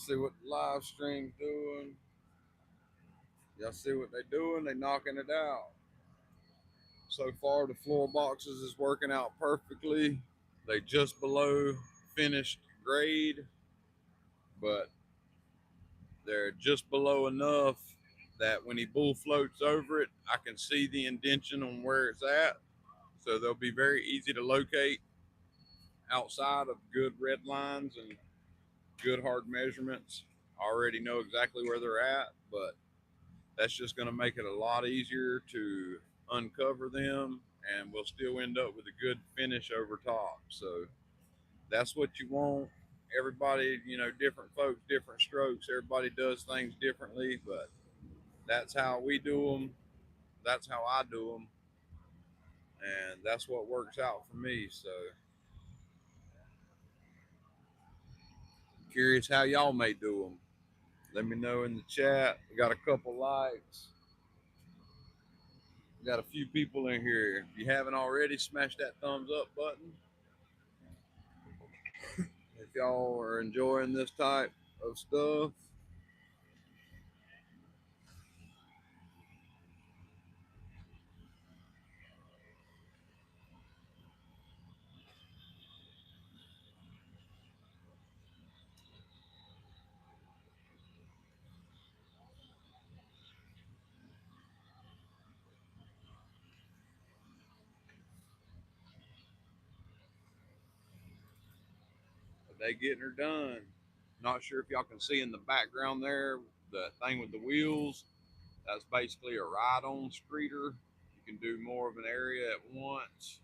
see what the live stream's doing. Y'all see what they're doing? They knocking it out. So far, the floor boxes is working out perfectly. They just below finished grade, but they're just below enough that when he bull floats over it, I can see the indention on where it's at. So they'll be very easy to locate outside of good red lines and good hard measurements. I already know exactly where they're at, but that's just going to make it a lot easier to uncover them, and we'll still end up with a good finish over top. So that's what you want. Everybody, different folks, different strokes. Everybody does things differently, but that's how we do them. That's how I do them, and that's what works out for me. So curious how y'all may do them. Let me know in the chat. We got a couple likes. We got a few people in here. If you haven't already, smash that thumbs up button. If y'all are enjoying this type of stuff. They getting her done. Not sure if y'all can see in the background there, the thing with the wheels. That's basically a ride-on streeter. You can do more of an area at once.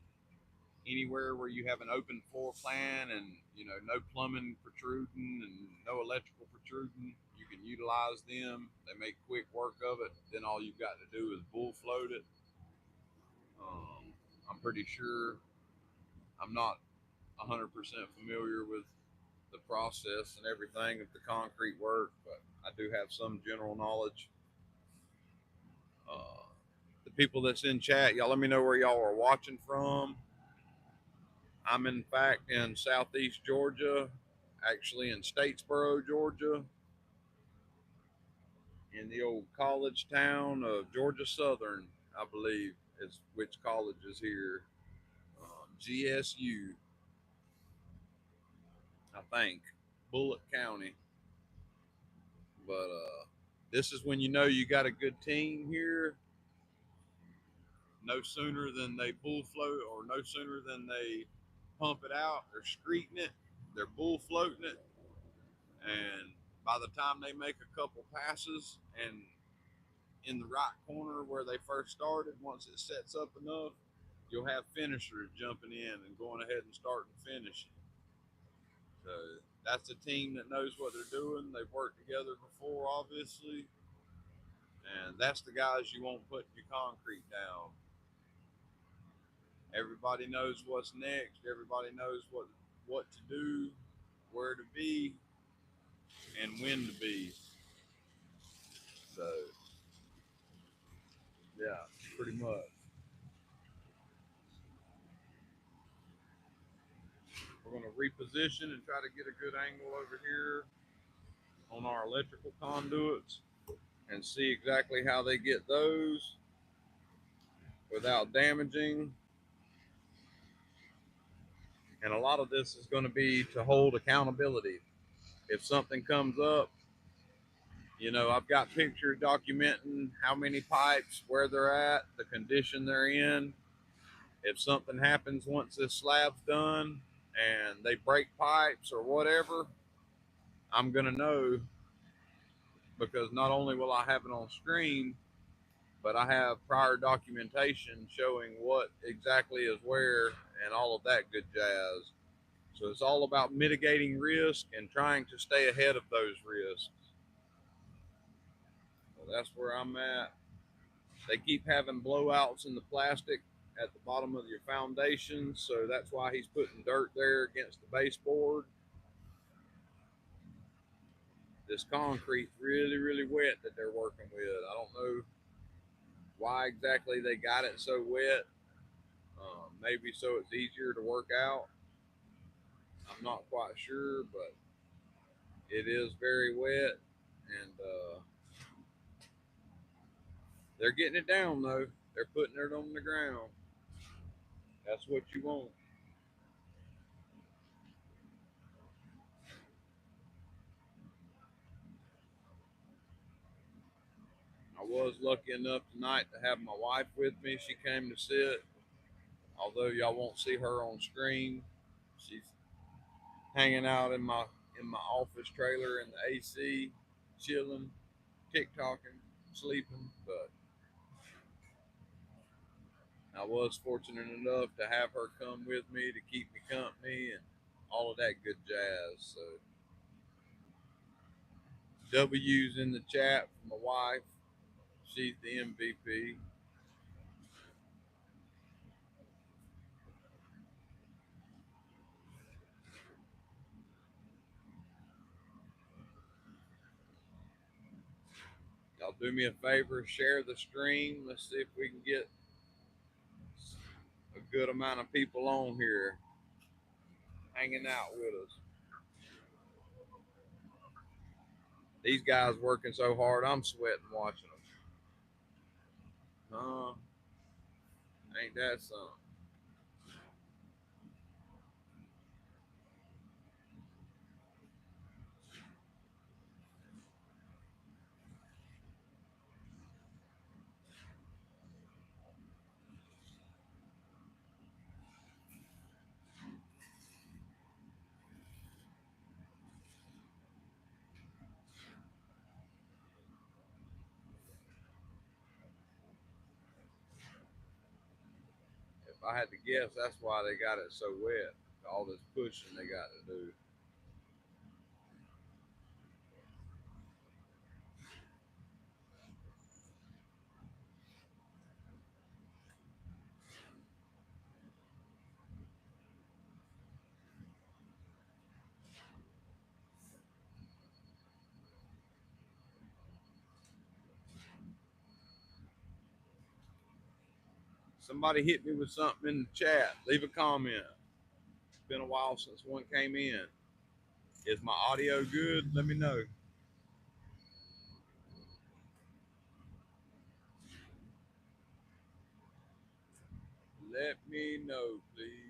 Anywhere where you have an open floor plan and no plumbing protruding and no electrical protruding, you can utilize them. They make quick work of it. Then all you've got to do is bull float it. I'm pretty sure I'm not 100% familiar with the process and everything of the concrete work, but I do have some general knowledge. Uh, the people that's in chat, y'all let me know where y'all are watching from. I'm in fact in southeast Georgia, actually in Statesboro, Georgia, in the old college town of Georgia Southern, I believe is which college is here. GSU, I think, Bullitt County. But this is when you know you got a good team here. No sooner than they bull float, or no sooner than they pump it out, they're streeting it, they're bull floating it, and by the time they make a couple passes and in the right corner where they first started, once it sets up enough, you'll have finishers jumping in and going ahead and starting finishing. So that's a team that knows what they're doing. They've worked together before, obviously, and that's the guys you want putting your concrete down. Everybody knows what's next. Everybody knows what to do, where to be, and when to be. So, yeah, pretty much. We're going to reposition and try to get a good angle over here on our electrical conduits and see exactly how they get those without damaging. And a lot of this is going to be to hold accountability. If something comes up, I've got pictures documenting how many pipes, where they're at, the condition they're in. If something happens once this slab's done and they break pipes or whatever, I'm going to know, because not only will I have it on screen, but I have prior documentation showing what exactly is where and all of that good jazz. So it's all about mitigating risk and trying to stay ahead of those risks. So that's where I'm at. They keep having blowouts in the plastic at the bottom of your foundation, so that's why he's putting dirt there against the baseboard. This concrete's really, really wet that they're working with. I don't know why exactly they got it so wet. Maybe so it's easier to work out. I'm not quite sure, but It is very wet, and they're getting it down though. They're putting it on the ground. That's what you want. I was lucky enough tonight to have my wife with me. She came to sit. Although y'all won't see her on screen, she's hanging out in my office trailer in the AC, chilling, TikToking, sleeping. But I was fortunate enough to have her come with me to keep me company and all of that good jazz. So W's in the chat for my wife. She's the MVP. Y'all do me a favor, share the stream. Let's see if we can get a good amount of people on here hanging out with us. These guys working so hard, I'm sweating watching them. Ain't that something? If I had to guess, that's why they got it so wet. All this pushing they got to do. Somebody hit me with something in the chat. Leave a comment. It's been a while since one came in. Is my audio good? Let me know. Let me know, please.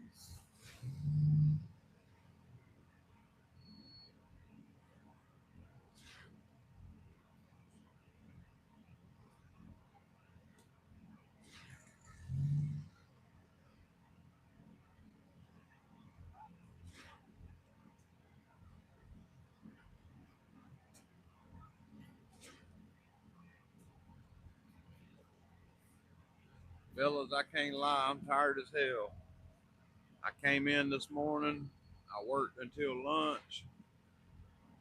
Fellas, I can't lie. I'm tired as hell. I came in this morning. I worked until lunch.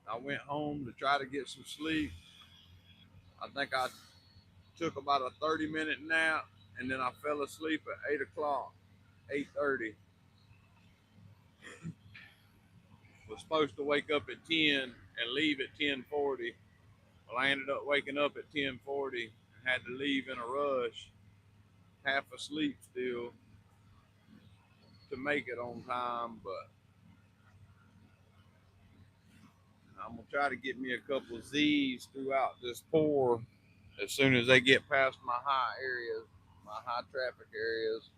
I went home to try to get some sleep. I think I took about a 30-minute nap, and then I fell asleep at 8 o'clock, 8:30. Was supposed to wake up at 10 and leave at 10:40. Well, I ended up waking up at 10:40 and had to leave in a rush, half asleep still, to make it on time. But I'm gonna try to get me a couple of Z's throughout this pour as soon as they get past my high areas, my high traffic areas.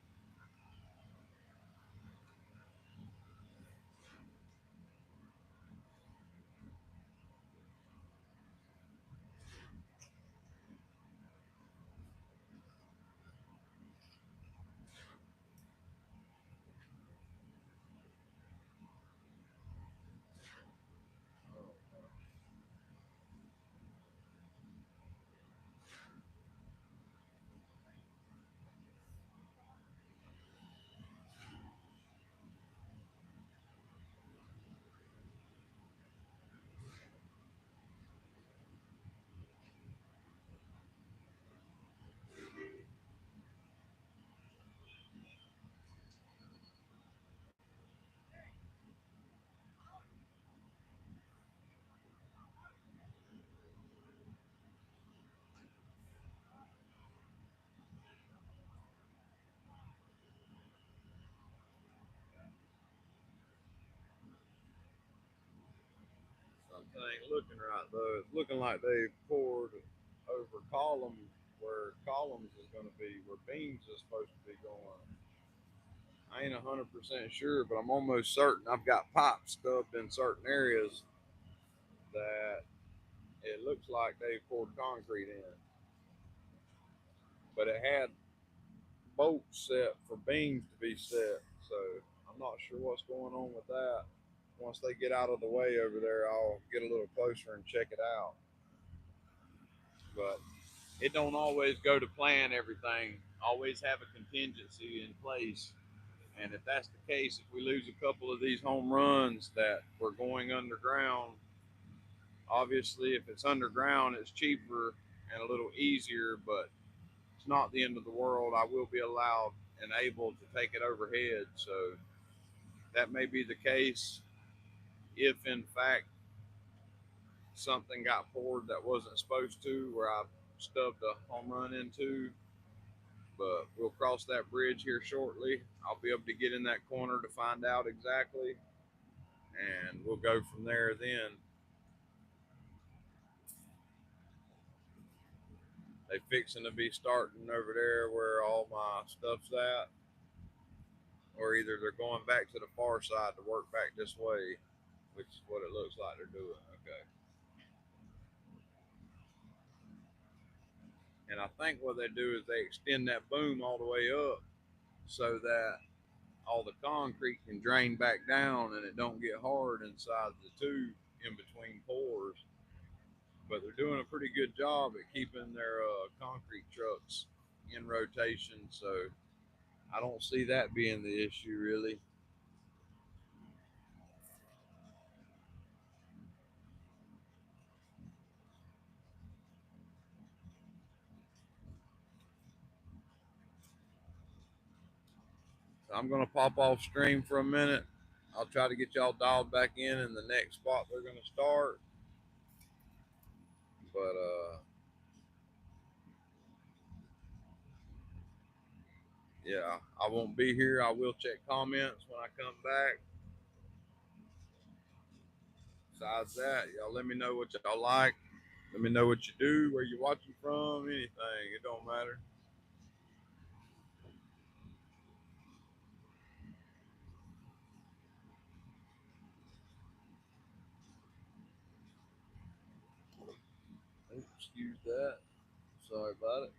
It ain't looking right though. It's looking like they poured over columns where columns is going to be, where beams is supposed to be going. I ain't 100% sure, but I'm almost certain I've got pipes stubbed in certain areas that it looks like they poured concrete in. But it had bolts set for beams to be set, so I'm not sure what's going on with that. Once they get out of the way over there, I'll get a little closer and check it out. But it don't always go to plan everything. Always have a contingency in place. And if that's the case, if we lose a couple of these home runs that we're going underground, obviously if it's underground, it's cheaper and a little easier, but it's not the end of the world. I will be allowed and able to take it overhead. So that may be the case if in fact something got poured that wasn't supposed to, where I stubbed a home run into. But we'll cross that bridge here shortly. I'll be able to get in that corner to find out exactly, and we'll go from there then. They fixing to be starting over there where all my stuff's at, or either they're going back to the far side to work back this way, which is what it looks like they're doing. Okay. And I think what they do is they extend that boom all the way up so that all the concrete can drain back down and it don't get hard inside the tube in between pours. But they're doing a pretty good job at keeping their concrete trucks in rotation. So I don't see that being the issue really. So I'm gonna pop off stream for a minute. I'll try to get y'all dialed back in the next spot they're gonna start. But yeah, I won't be here. I will check comments when I come back. Besides that, y'all let me know what y'all like. Let me know what you do, where you're watching from, anything. It don't matter. Excuse that. Sorry about it.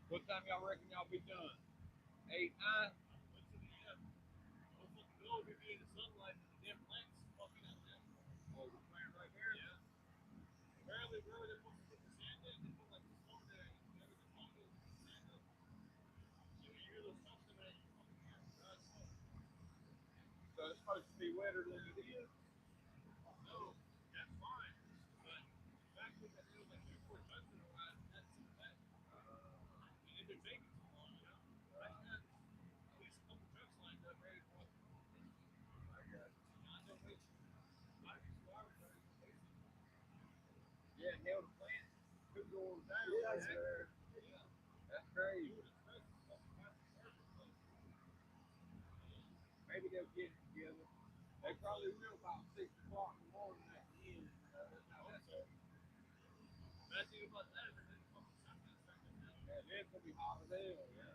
What time y'all reckon y'all be done? 8, 9? So it's supposed to be wetter than it is. Yeah, held the plant. Two doors down. Yeah, that's crazy. Maybe they'll get it together. They probably will about 6 o'clock in the morning at the end. Yeah, it's gonna be hot as hell. Yeah.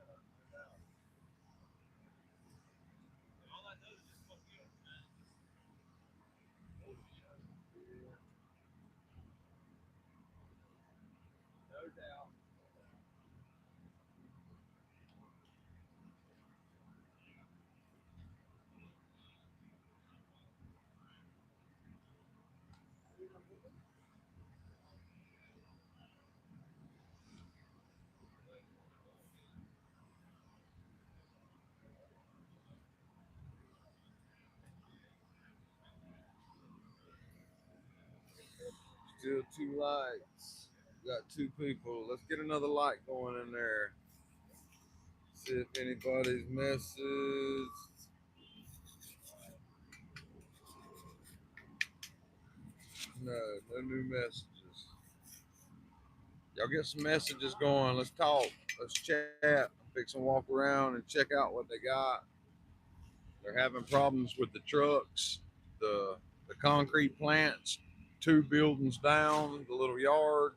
No doubt. Still 2 lights. Got 2 people. Let's get another light going in there. See if anybody's messaged. No new messages. Y'all get some messages going. Let's talk. Let's chat. Fix and walk around and check out what they got. They're having problems with the trucks, the concrete plants, 2 buildings down, the little yard,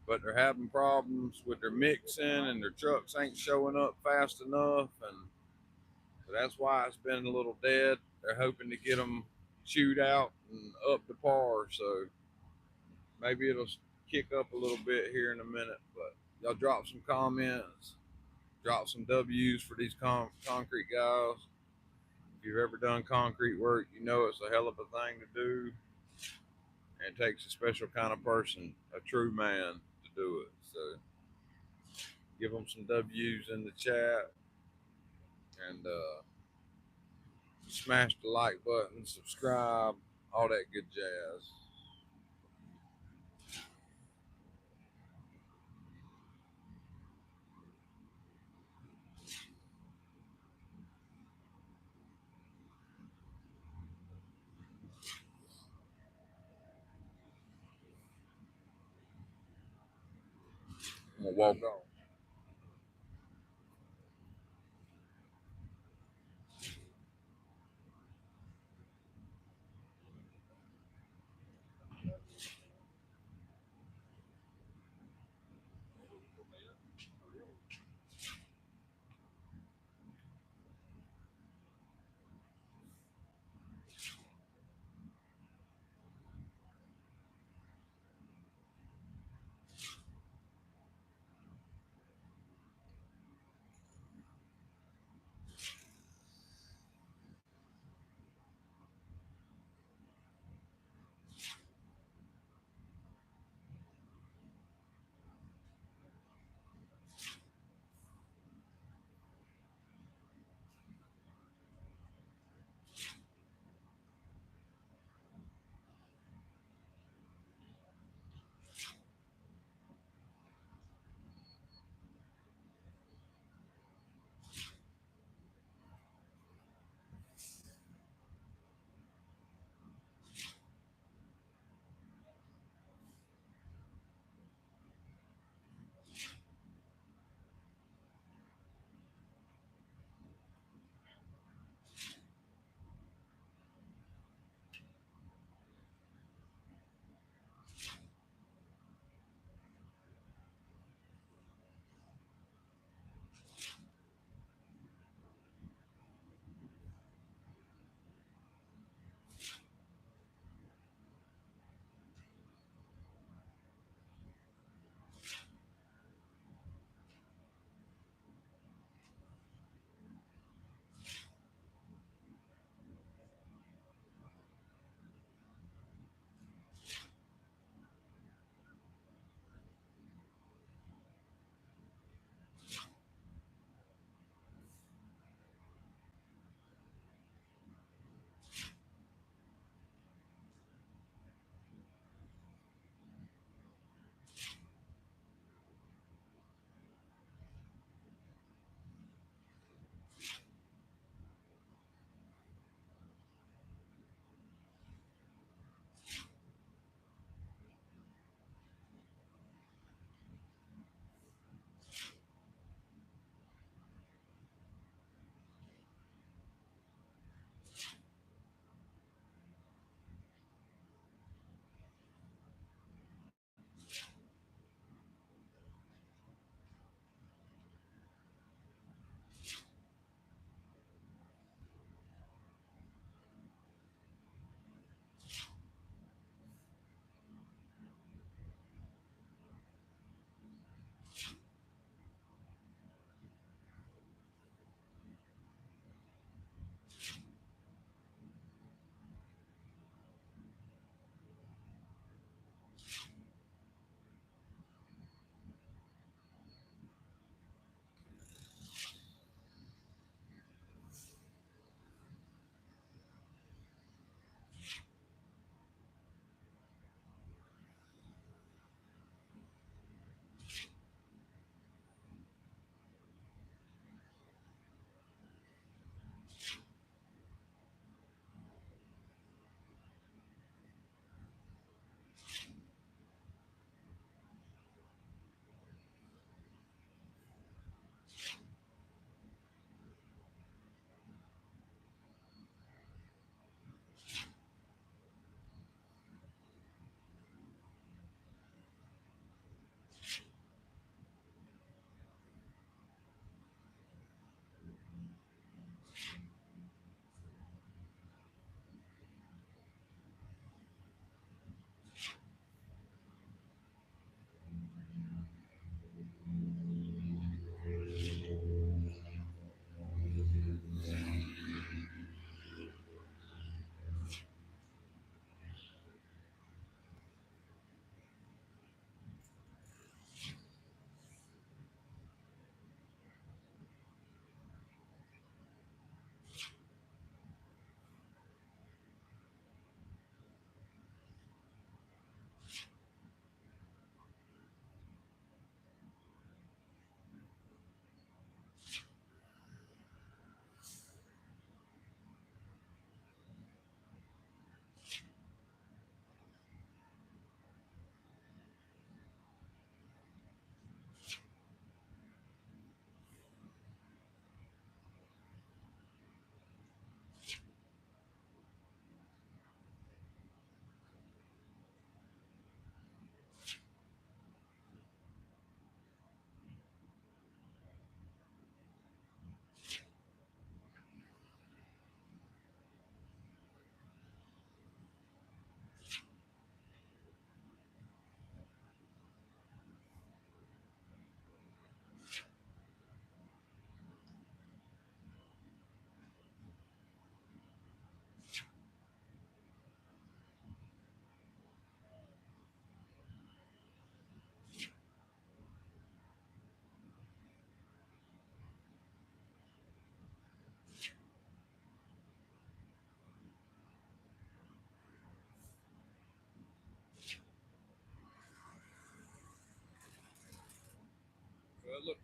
but they're having problems with their mixing and their trucks ain't showing up fast enough, and so that's why it's been a little dead. They're hoping to get them chewed out and up to par, so maybe it'll kick up a little bit here in a minute. But y'all drop some comments, drop some W's for these concrete guys. If you've ever done concrete work, you know it's a hell of a thing to do. And it takes a special kind of person, a true man, to do it. So give them some W's in the chat and smash the like button, subscribe, all that good jazz. I'm gonna walk on.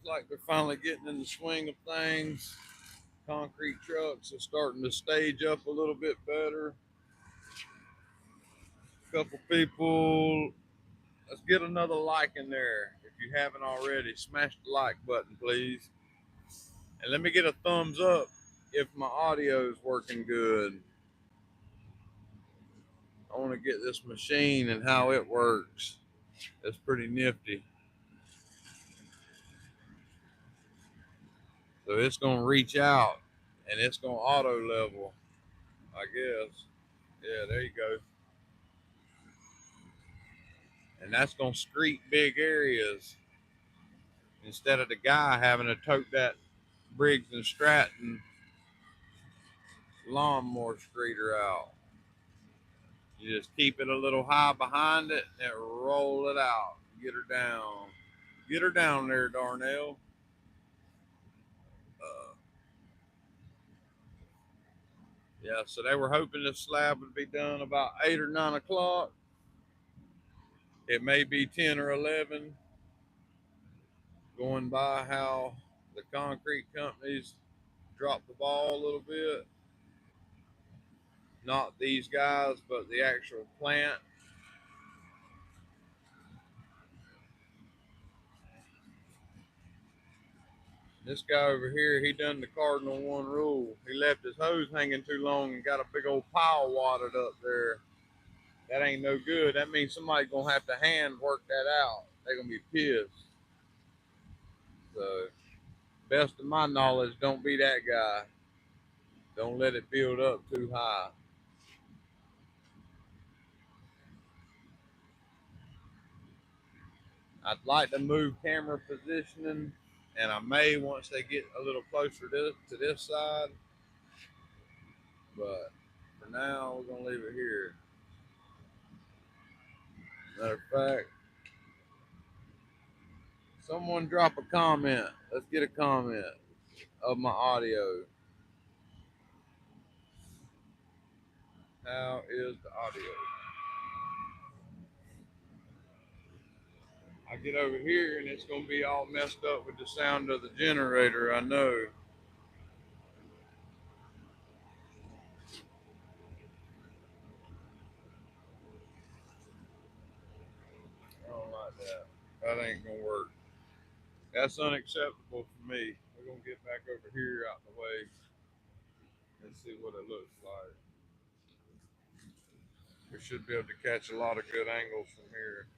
Looks like they're finally getting in the swing of things. Concrete trucks are starting to stage up a little bit better. A couple people. Let's get another like in there. If you haven't already, smash the like button, please. And let me get a thumbs up if my audio is working good. I want to get this machine and how it works. It's pretty nifty. So it's going to reach out and it's going to auto level, I guess. Yeah, there you go. And that's going to screed big areas instead of the guy having to tote that Briggs and Stratton lawnmower screeder out. You just keep it a little high behind it and roll it out. Get her down. Get her down there, Darnell. Yeah, so they were hoping the slab would be done about 8 or 9 o'clock. It may be 10 or 11, going by how the concrete companies drop the ball a little bit. Not these guys, but the actual plant. This guy over here, he done the Cardinal 1 rule. He left his hose hanging too long and got a big old pile wadded up there. That ain't no good. That means somebody's going to have to hand work that out. They're going to be pissed. So, best of my knowledge, don't be that guy. Don't let it build up too high. I'd like to move camera positioning, and I may once they get a little closer to this side. But for now, we're going to leave it here. Matter of fact, someone drop a comment. Let's get a comment of my audio. How is the audio? I get over here and it's going to be all messed up with the sound of the generator, I know. I don't like that. That ain't going to work. That's unacceptable for me. We're going to get back over here out the way and see what it looks like. We should be able to catch a lot of good angles from here.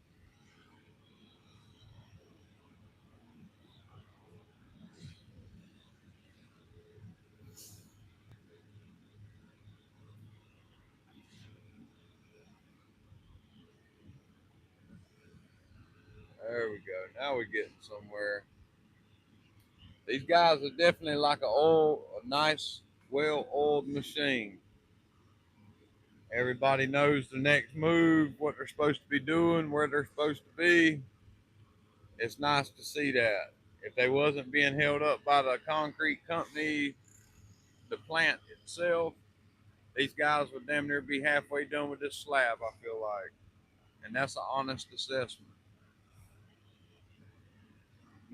There we go. Now we're getting somewhere. These guys are definitely like a nice, well-oiled machine. Everybody knows the next move, what they're supposed to be doing, where they're supposed to be. It's nice to see that. If they wasn't being held up by the concrete company, the plant itself, these guys would damn near be halfway done with this slab, I feel like. And that's an honest assessment.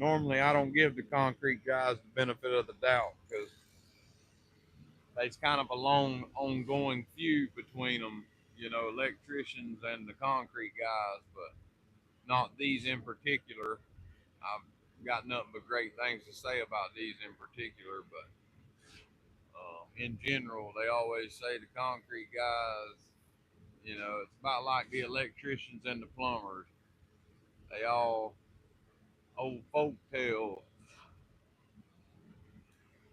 Normally, I don't give the concrete guys the benefit of the doubt because there's kind of a long, ongoing feud between them, electricians and the concrete guys, but not these in particular. I've got nothing but great things to say about these in particular, but in general, they always say the concrete guys, it's about like the electricians and the plumbers. They all old folk tale.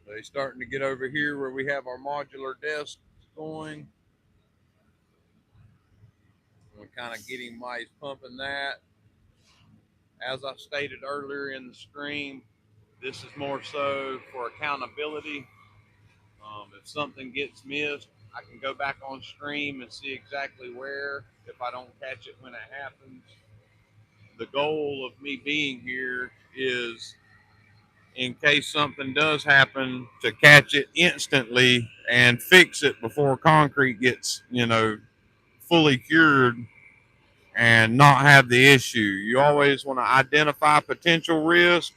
They starting to get over here where we have our modular desks going. We're kind of getting mice pumping that. As I stated earlier in the stream, this is more so for accountability. If something gets missed, I can go back on stream and see exactly where if I don't catch it when it happens. The goal of me being here is in case something does happen to catch it instantly and fix it before concrete gets, fully cured and not have the issue. You always want to identify potential risk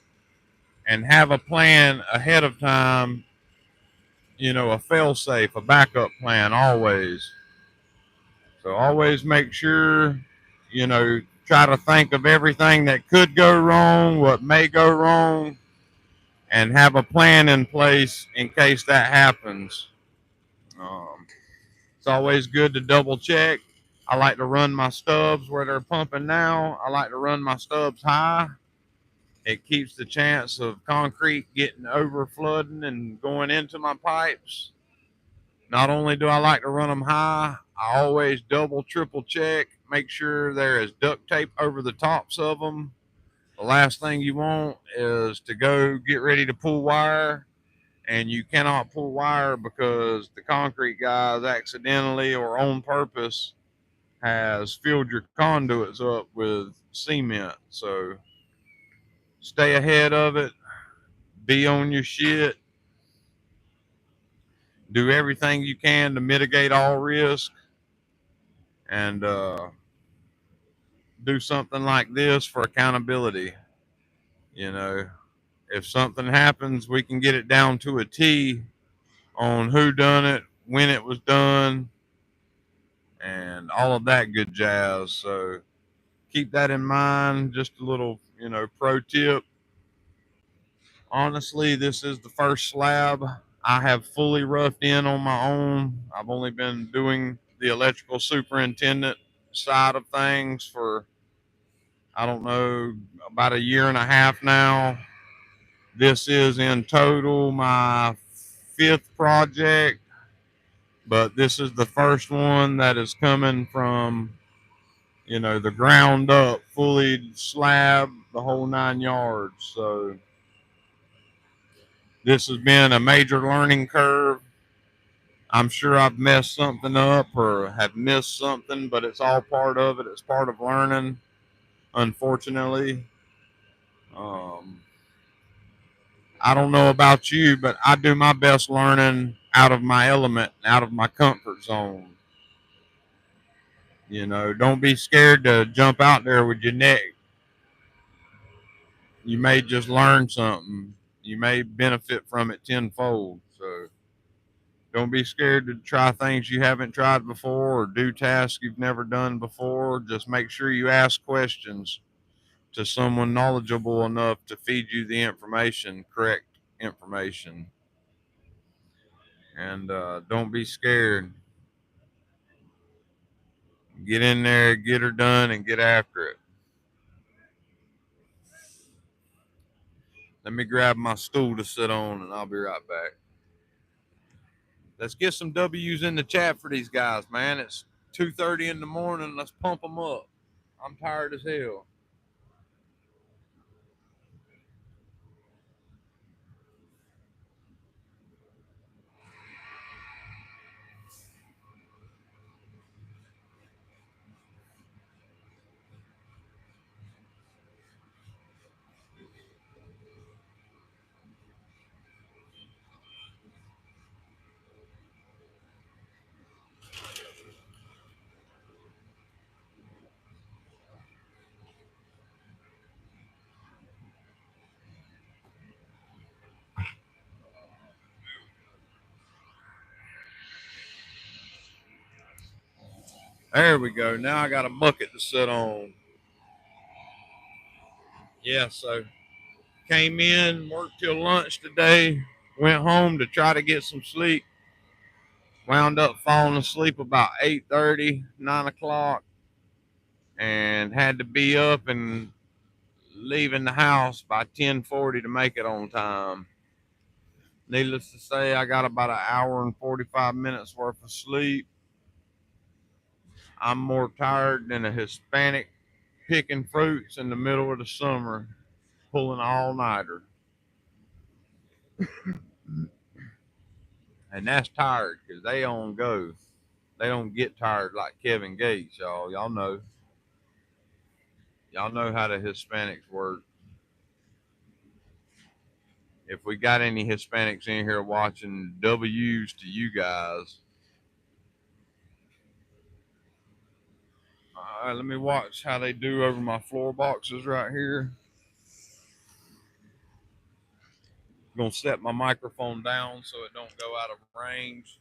and have a plan ahead of time, you know, a fail safe, a backup plan always. So always make sure, you know, try to think of everything that could go wrong, what may go wrong, and have a plan in place in case that happens. It's always good to double check. I like to run my stubs where they're pumping now. I like to run my stubs high. It keeps the chance of concrete getting over flooding and going into my pipes. Not only do I like to run them high, I always double, triple check, make sure there is duct tape over the tops of them. The last thing you want is to go get ready to pull wire, and you cannot pull wire because the concrete guys accidentally or on purpose has filled your conduits up with cement. So stay ahead of it, be on your shit, do everything you can to mitigate all risk, and do something like this for accountability. You know, if something happens, we can get it down to a T on who done it, when it was done, and all of that good jazz. So keep that in mind. Just a little, you know, pro tip. Honestly, this is the first slab I have fully roughed in on my own. I've only been doing the electrical superintendent side of things for, I don't know, about a year and a half now. This is in total my fifth project, but this is the first one that is coming from, you know, the ground up, fully slab, the whole 9 yards. So this has been a major learning curve. I'm sure I've messed something up or have missed something, but it's all part of it. It's part of learning, unfortunately. Um, I don't know about you, but I do my best learning out of my element, out of my comfort zone. You know, don't be scared to jump out there with your neck. You may just learn something. You may benefit from it tenfold. So don't be scared to try things you haven't tried before or do tasks you've never done before. Just make sure you ask questions to someone knowledgeable enough to feed you the information, correct information. And don't be scared. Get in there, get her done, and get after it. Let me grab my stool to sit on, and I'll be right back. Let's get some W's in the chat for these guys, man. It's 2:30 in the morning. Let's pump them up. I'm tired as hell. There we go. Now I got a bucket to sit on. Yeah, so came in, worked till lunch today, went home to try to get some sleep. Wound up falling asleep about 8:30, 9 o'clock, and had to be up and leaving the house by 10:40 to make it on time. Needless to say, I got about an hour and 45 minutes worth of sleep. I'm more tired than a Hispanic picking fruits in the middle of the summer, pulling all nighter. And that's tired because they on go. They don't get tired like Kevin Gates, y'all. Y'all know. Y'all know how the Hispanics work. If we got any Hispanics in here watching, W's to you guys. All right, let me watch how they do over my floor boxes right here. gonna set my microphone down so it don't go out of range.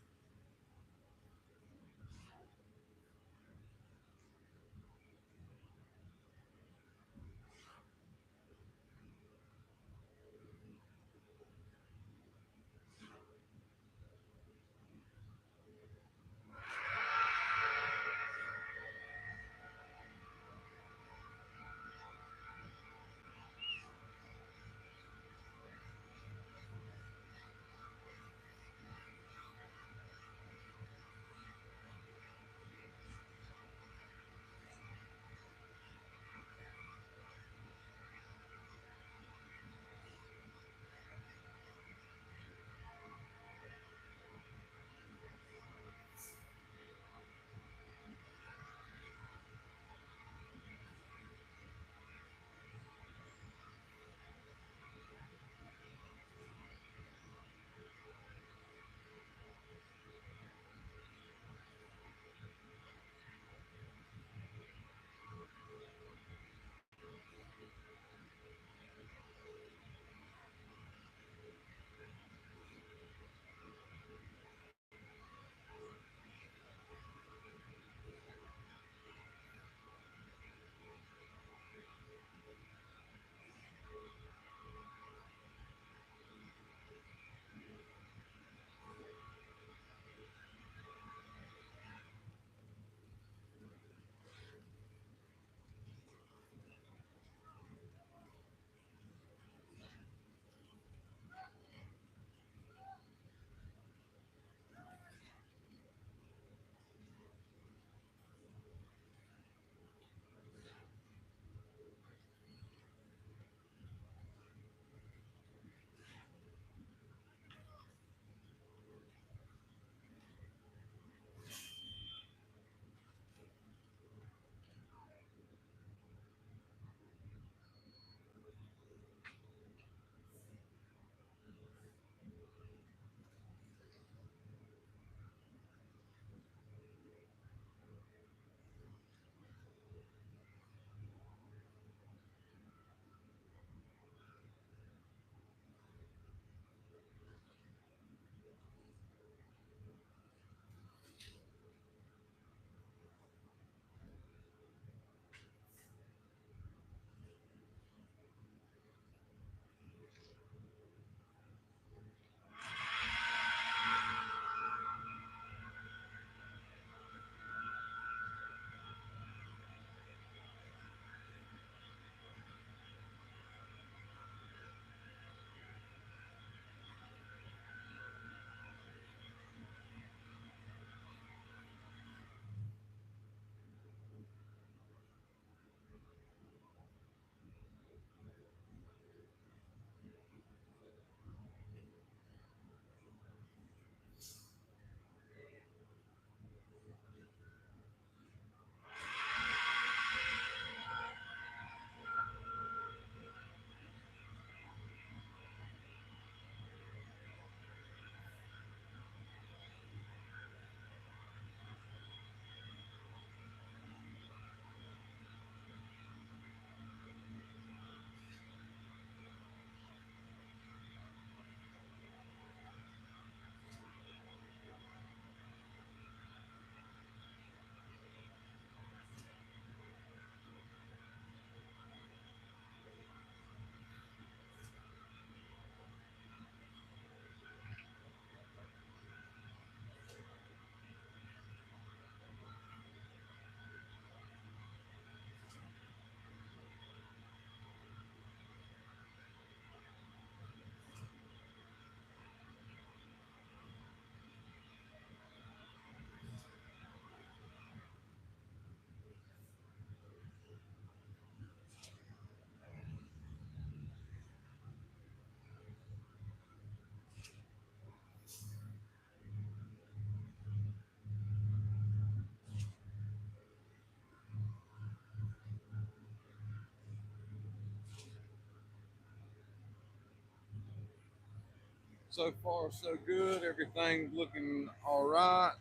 So far, so good. Everything's looking all right.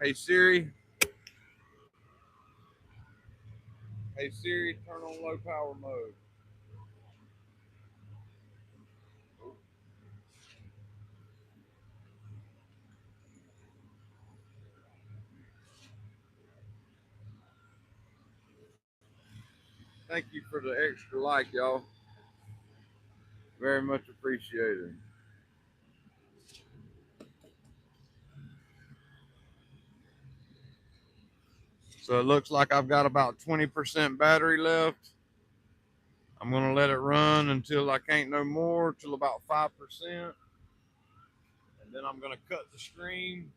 Hey Siri, hey Siri, turn on low power mode. Thank you for the extra like, y'all. Very much appreciated. So it looks like I've got about 20% battery left. I'm going to let it run until I can't no more, till about 5%. And then I'm going to cut the stream.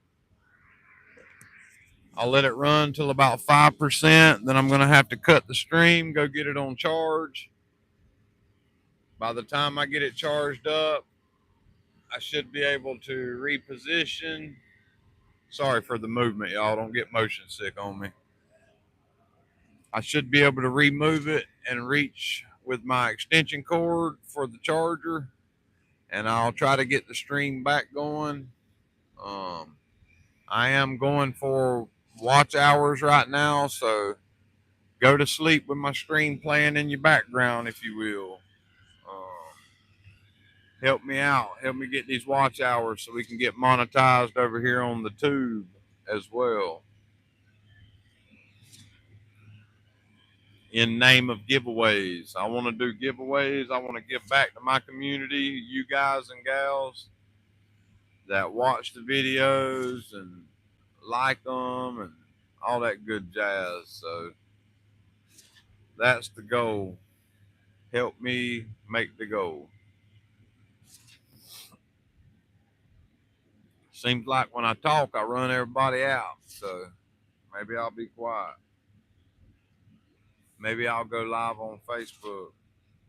I'll let it run till about 5%. Then I'm going to have to cut the stream, go get it on charge. By the time I get it charged up, I should be able to reposition. Sorry for the movement, y'all. Don't get motion sick on me. I should be able to remove it and reach with my extension cord for the charger. And I'll try to get the stream back going. I am going for watch hours right now, so go to sleep with my stream playing in your background, if you will. Help me out. Help me get these watch hours so we can get monetized over here on the tube as well. In name of giveaways, I want to do giveaways. I want to give back to my community, you guys and gals that watch the videos and like them and all that good jazz. So that's the goal. Help me make the goal. Seems like when I talk, I run everybody out. So maybe I'll be quiet. Maybe I'll go live on Facebook.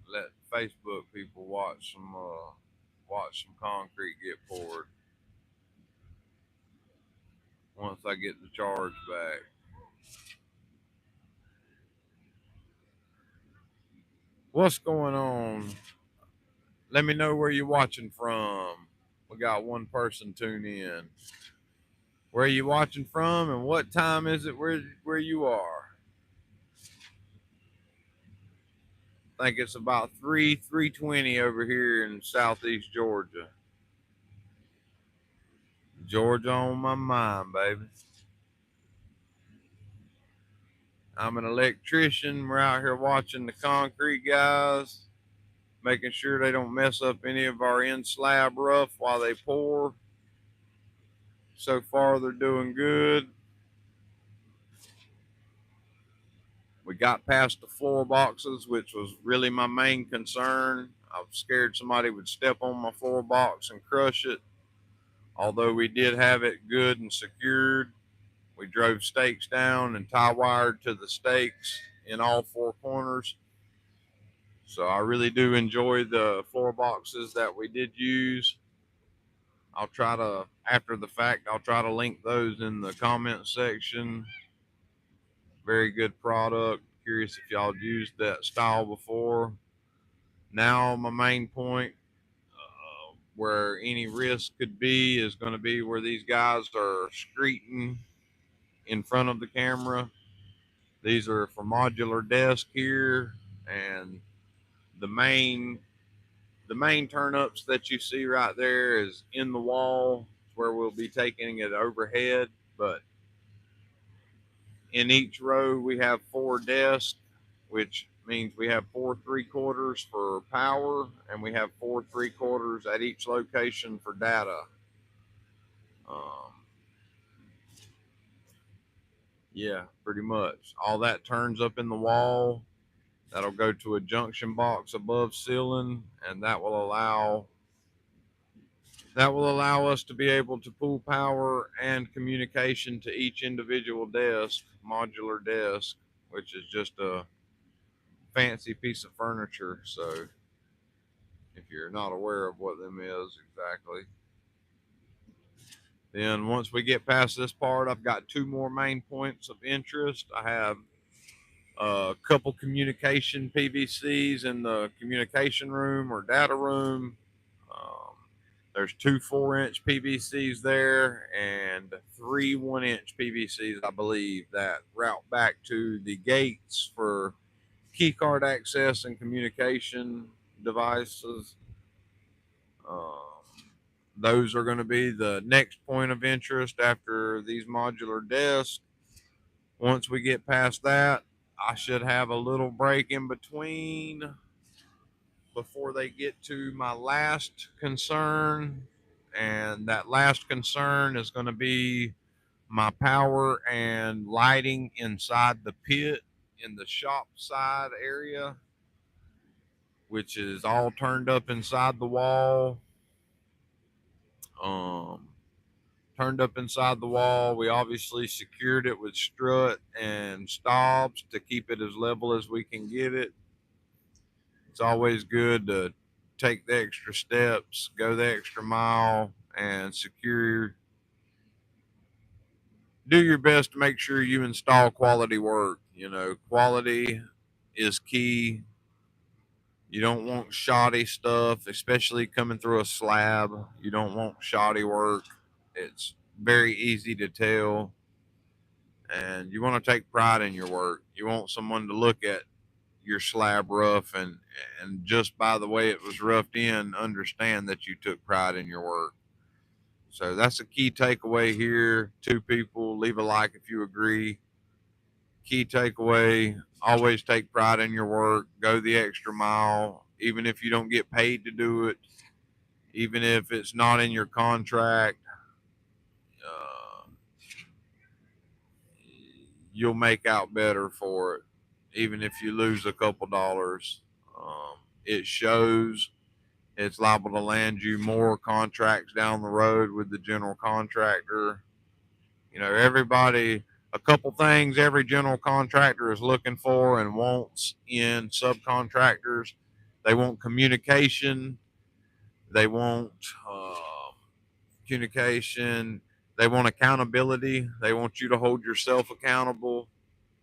Let Facebook people watch some concrete get poured once I get the charge back. What's going on? Let me know where you're watching from. We got one person tune in. Where are you watching from, and what time is it where you are? I think it's about 3:20 over here in southeast Georgia. Georgia on my mind, baby. I'm an electrician. We're out here watching the concrete guys, making sure they don't mess up any of our in slab rough while they pour. So far, they're doing good. We got past the floor boxes, which was really my main concern. I was scared somebody would step on my floor box and crush it. Although we did have it good and secured, we drove stakes down and tie wired to the stakes in all four corners. So I really do enjoy the floor boxes that we did use. I'll try to, after the fact, I'll try to link those in the comment section. Very good product. Curious if y'all used that style before. Now my main point where any risk could be is going to be where these guys are screeting in front of the camera. These are for modular desk here, and the main turn-ups that you see right there is in the wall where we'll be taking it overhead. But in each row we have 4 desks, which means we have 4 3/4 for power, and we have 4 3/4 at each location for data. Yeah, pretty much. All that turns up in the wall. That'll go to a junction box above ceiling, and that will allow us to be able to pull power and communication to each individual desk, modular desk, which is just a fancy piece of furniture. So if you're not aware of what them is exactly. Then once we get past this part, I've got 2 more main points of interest. I have a couple communication PVCs in the communication room or data room. There's 2 4-inch PVCs there and 3 1-inch PVCs, I believe, that route back to the gates for key card access and communication devices. Those are going to be the next point of interest after these modular desks. Once we get past that, I should have a little break in between before they get to my last concern. And that last concern is going to be my power and lighting inside the pit in the shop side area, which is all turned up inside the wall. Um, Turned up inside the wall. We obviously secured it with strut and stops to keep it as level as we can get it. It's always good to take the extra steps, go the extra mile, and do your best to make sure you install quality work. You know, quality is key. You don't want shoddy stuff, especially coming through a slab. You don't want shoddy work. It's very easy to tell. And you want to take pride in your work. You want someone to look at your slab rough and just by the way it was roughed in, understand that you took pride in your work. So that's a key takeaway here. Two people, leave a like if you agree. Key takeaway, always take pride in your work. Go the extra mile, even if you don't get paid to do it, even if it's not in your contract. Uh, you'll make out better for it, even if you lose a couple dollars. It shows. It's liable to land you more contracts down the road with the general contractor. You know, everybody, a couple things every general contractor is looking for and wants in subcontractors. They want communication. They want communication. They want accountability. They want you to hold yourself accountable.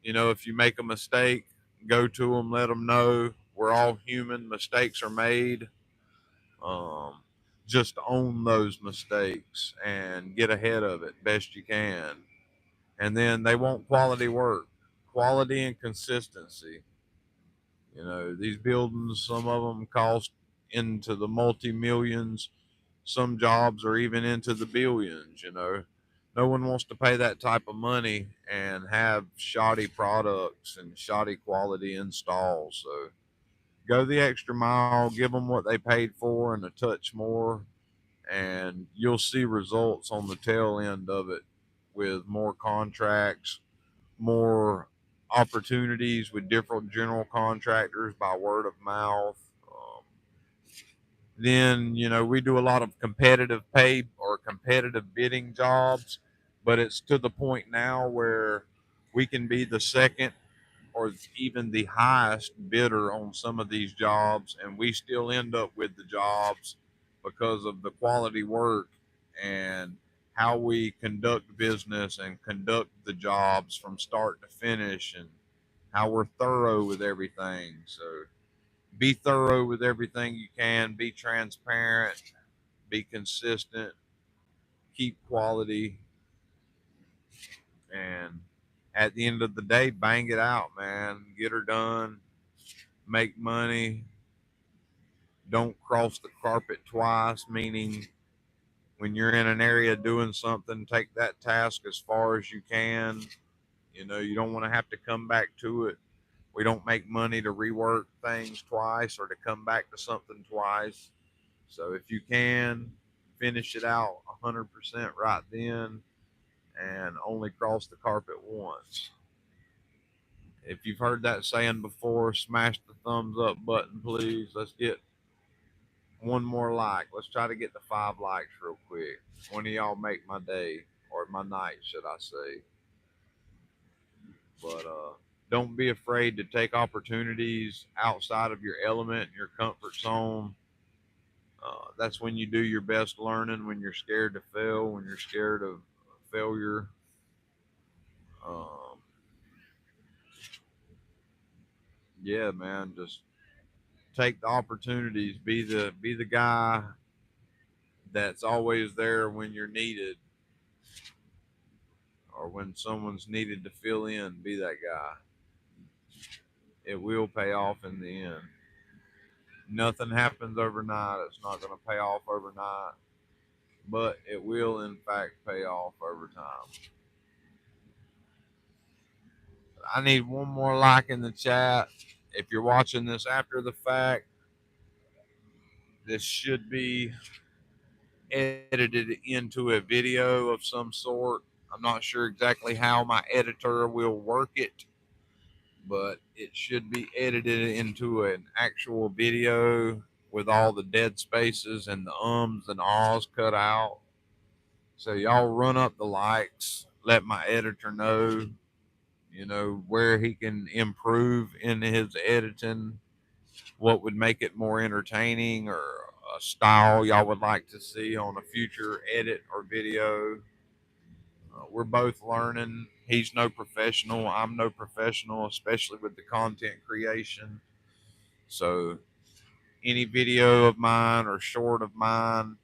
You know, if you make a mistake, go to them, let them know. We're all human. Mistakes are made. Um, just own those mistakes and get ahead of it best you can. And then they want quality work, quality and consistency. You know, these buildings, some of them cost into the multi millions. Some jobs are even into the billions. You know, no one wants to pay that type of money and have shoddy products and shoddy quality installs. So go the extra mile, give them what they paid for and a touch more, and you'll see results on the tail end of it with more contracts, more opportunities with different general contractors by word of mouth. Then, you know, we do a lot of competitive pay or competitive bidding jobs, but it's to the point now where we can be the second or even the highest bidder on some of these jobs, and we still end up with the jobs because of the quality work and how we conduct business and conduct the jobs from start to finish and how we're thorough with everything. So be thorough with everything you can, be transparent, be consistent, keep quality, and at the end of the day, bang it out, man. Get her done, make money. Don't cross the carpet twice, meaning when you're in an area doing something, take that task as far as you can. You know, you don't want to have to come back to it. We don't make money to rework things twice or to come back to something twice. So if you can, finish it out 100% right then and only cross the carpet once. If you've heard that saying before, smash the thumbs up button, please. Let's get one more like. Let's try to get to 5 likes real quick. One of y'all make my day or my night, should I say. But don't be afraid to take opportunities outside of your element, your comfort zone. That's when you do your best learning, when you're scared to fail, when you're scared of failure. Um, yeah, man, just take the opportunities. Be the guy that's always there when you're needed or when someone's needed to fill in. Be that guy. It will pay off in the end. Nothing happens overnight. It's not going to pay off overnight, but it will, in fact, pay off over time. I need one more like in the chat. If you're watching this after the fact, this should be edited into a video of some sort. I'm not sure exactly how my editor will work it, but it should be edited into an actual video with all the dead spaces and the ums and ahs cut out. So y'all run up the likes, let my editor know, where he can improve in his editing, what would make it more entertaining, or a style y'all would like to see on a future edit or video. We're both learning. He's no professional. I'm no professional, especially with the content creation. So, any video of mine or short of mine,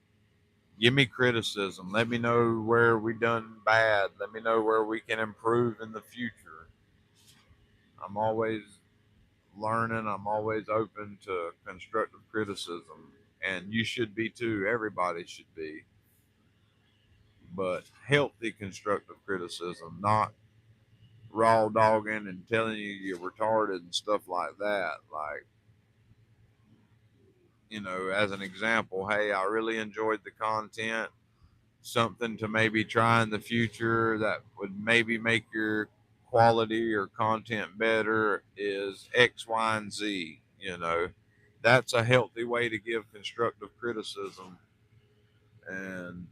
give me criticism. Let me know where we done bad. Let me know where we can improve in the future. I'm always learning. I'm always open to constructive criticism. And you should be too. Everybody should be. But healthy constructive criticism, not raw dogging and telling you you're retarded and stuff like that. Like, as an example, hey, I really enjoyed the content. Something to maybe try in the future that would maybe make your quality or content better is X, Y, and Z. That's a healthy way to give constructive criticism. And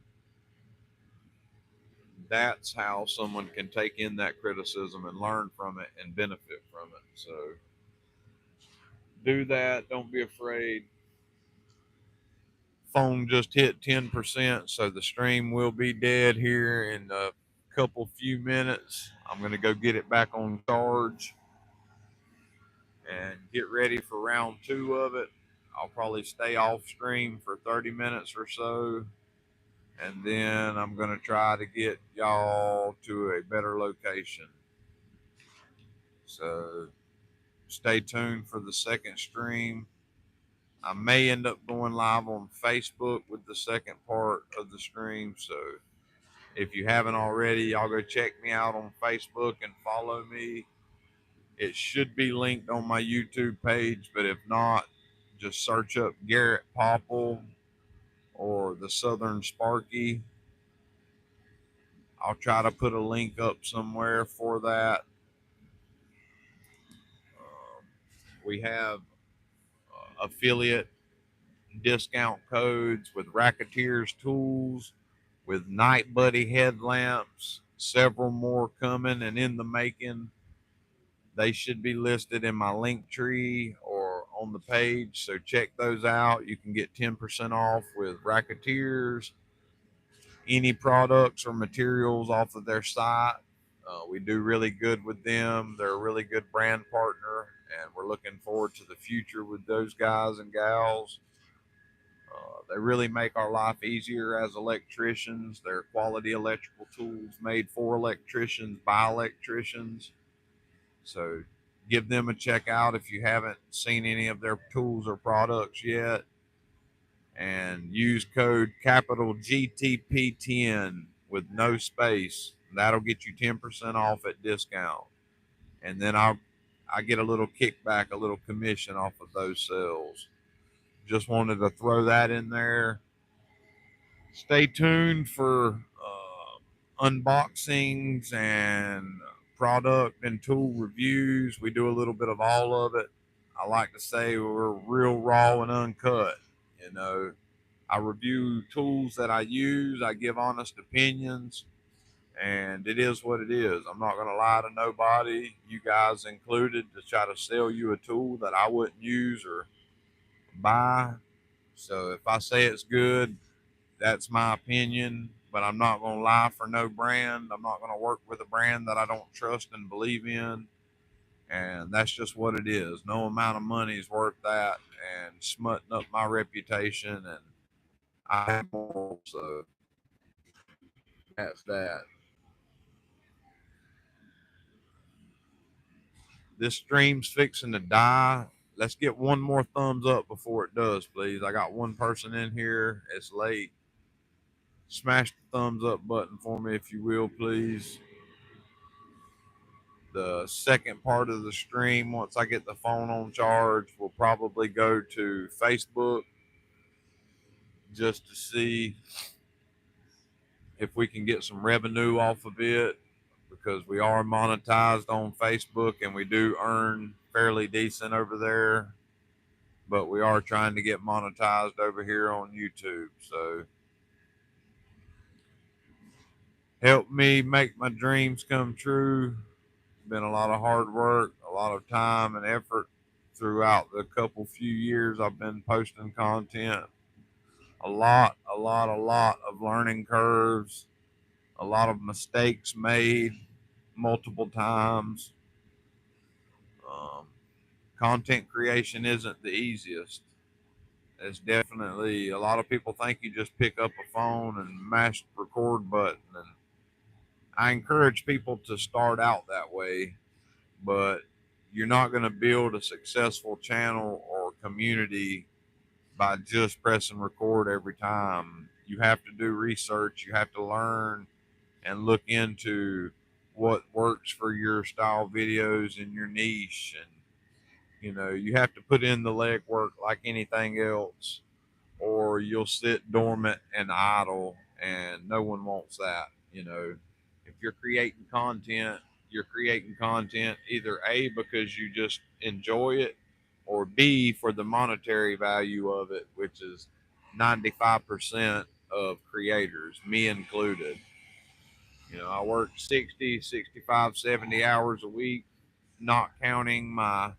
that's how someone can take in that criticism and learn from it and benefit from it. So do that. Don't be afraid. Phone just hit 10%, so the stream will be dead here in a few minutes. I'm going to go get it back on charge and get ready for round two of it. I'll probably stay off stream for 30 minutes or so, and then I'm going to try to get y'all to a better location. So stay tuned for the second stream. I may end up going live on Facebook with the second part of the stream. So if you haven't already, y'all go check me out on Facebook and follow me. It should be linked on my YouTube page, but if not, just search up Garrett Popple or the Southern Sparky. I'll try to put a link up somewhere for that. We have affiliate discount codes with Racketeers Tools, with Night Buddy headlamps, several more coming and in the making. They should be listed in my link tree or on the page, so check those out. You can get 10% off with Racketeers, any products or materials off of their site. We do really good with them. They're a really good brand partner, and we're looking forward to the future with those guys and gals. They really make our life easier as electricians. They're quality electrical tools made for electricians by electricians. So give them a check out if you haven't seen any of their tools or products yet. And use code capital GTP10 with no space. That'll get you 10% off at discount. And then I get a little kickback, a little commission off of those sales. Just wanted to throw that in there. Stay tuned for unboxings and product and tool reviews. We do a little bit of all of it. I like to say we're real raw and uncut. I review tools that I use. I give honest opinions, and it is what it is. I'm not going to lie to nobody, you guys included, to try to sell you a tool that I wouldn't use or buy. So if I say it's good, that's my opinion, but I'm not going to lie for no brand. I'm not going to work with a brand that I don't trust and believe in. And that's just what it is. No amount of money is worth that and smutting up my reputation. And I have more, so that's that. This stream's fixing to die. Let's get one more thumbs up before it does, please. I got one person in here. It's late. Smash the thumbs up button for me if you will, please. the second part of the stream, once I get the phone on charge, we'll probably go to Facebook just to see if we can get some revenue off of it, because we are monetized on Facebook and we do earn fairly decent over there, but we are trying to get monetized over here on YouTube. So help me make my dreams come true. It's been a lot of hard work, a lot of time and effort throughout the few years I've been posting content. A lot of learning curves, a lot of mistakes made multiple times. Um, Content creation isn't the easiest. It's definitely, a lot of people think you just pick up a phone and mash the record button. And I encourage people to start out that way, but you're not going to build a successful channel or community by just pressing record every time. You have to do research, you have to learn and look into what works for your style videos and your niche. And you have to put in the legwork like anything else, or you'll sit dormant and idle, and no one wants that. If you're creating content either A, because you just enjoy it, or B, for the monetary value of it, which is 95% of creators, me included. I work 60, 65, 70 hours a week, not counting my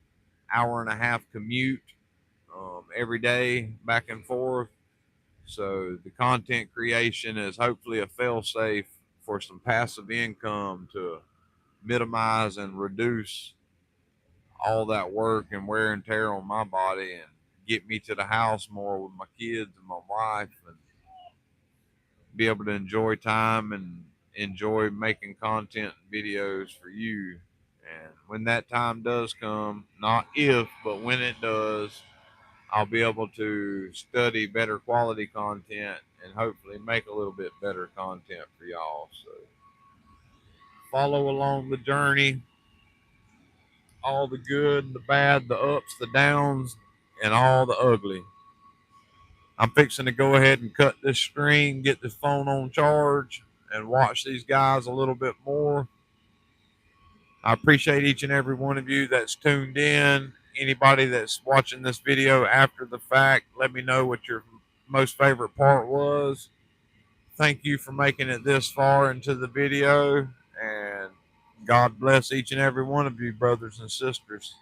hour and a half commute every day back and forth. So the content creation is hopefully a fail safe for some passive income to minimize and reduce all that work and wear and tear on my body, and get me to the house more with my kids and my wife, and be able to enjoy time and enjoy making content and videos for you. And when that time does come, not if, but when it does, I'll be able to study better quality content and hopefully make a little bit better content for y'all. So follow along the journey, all the good, the bad, the ups, the downs, and all the ugly. I'm fixing to go ahead and cut this stream, get this phone on charge, and watch these guys a little bit more. I appreciate each and every one of you that's tuned in. Anybody that's watching this video after the fact, let me know what your most favorite part was. Thank you for making it this far into the video, and God bless each and every one of you, brothers and sisters.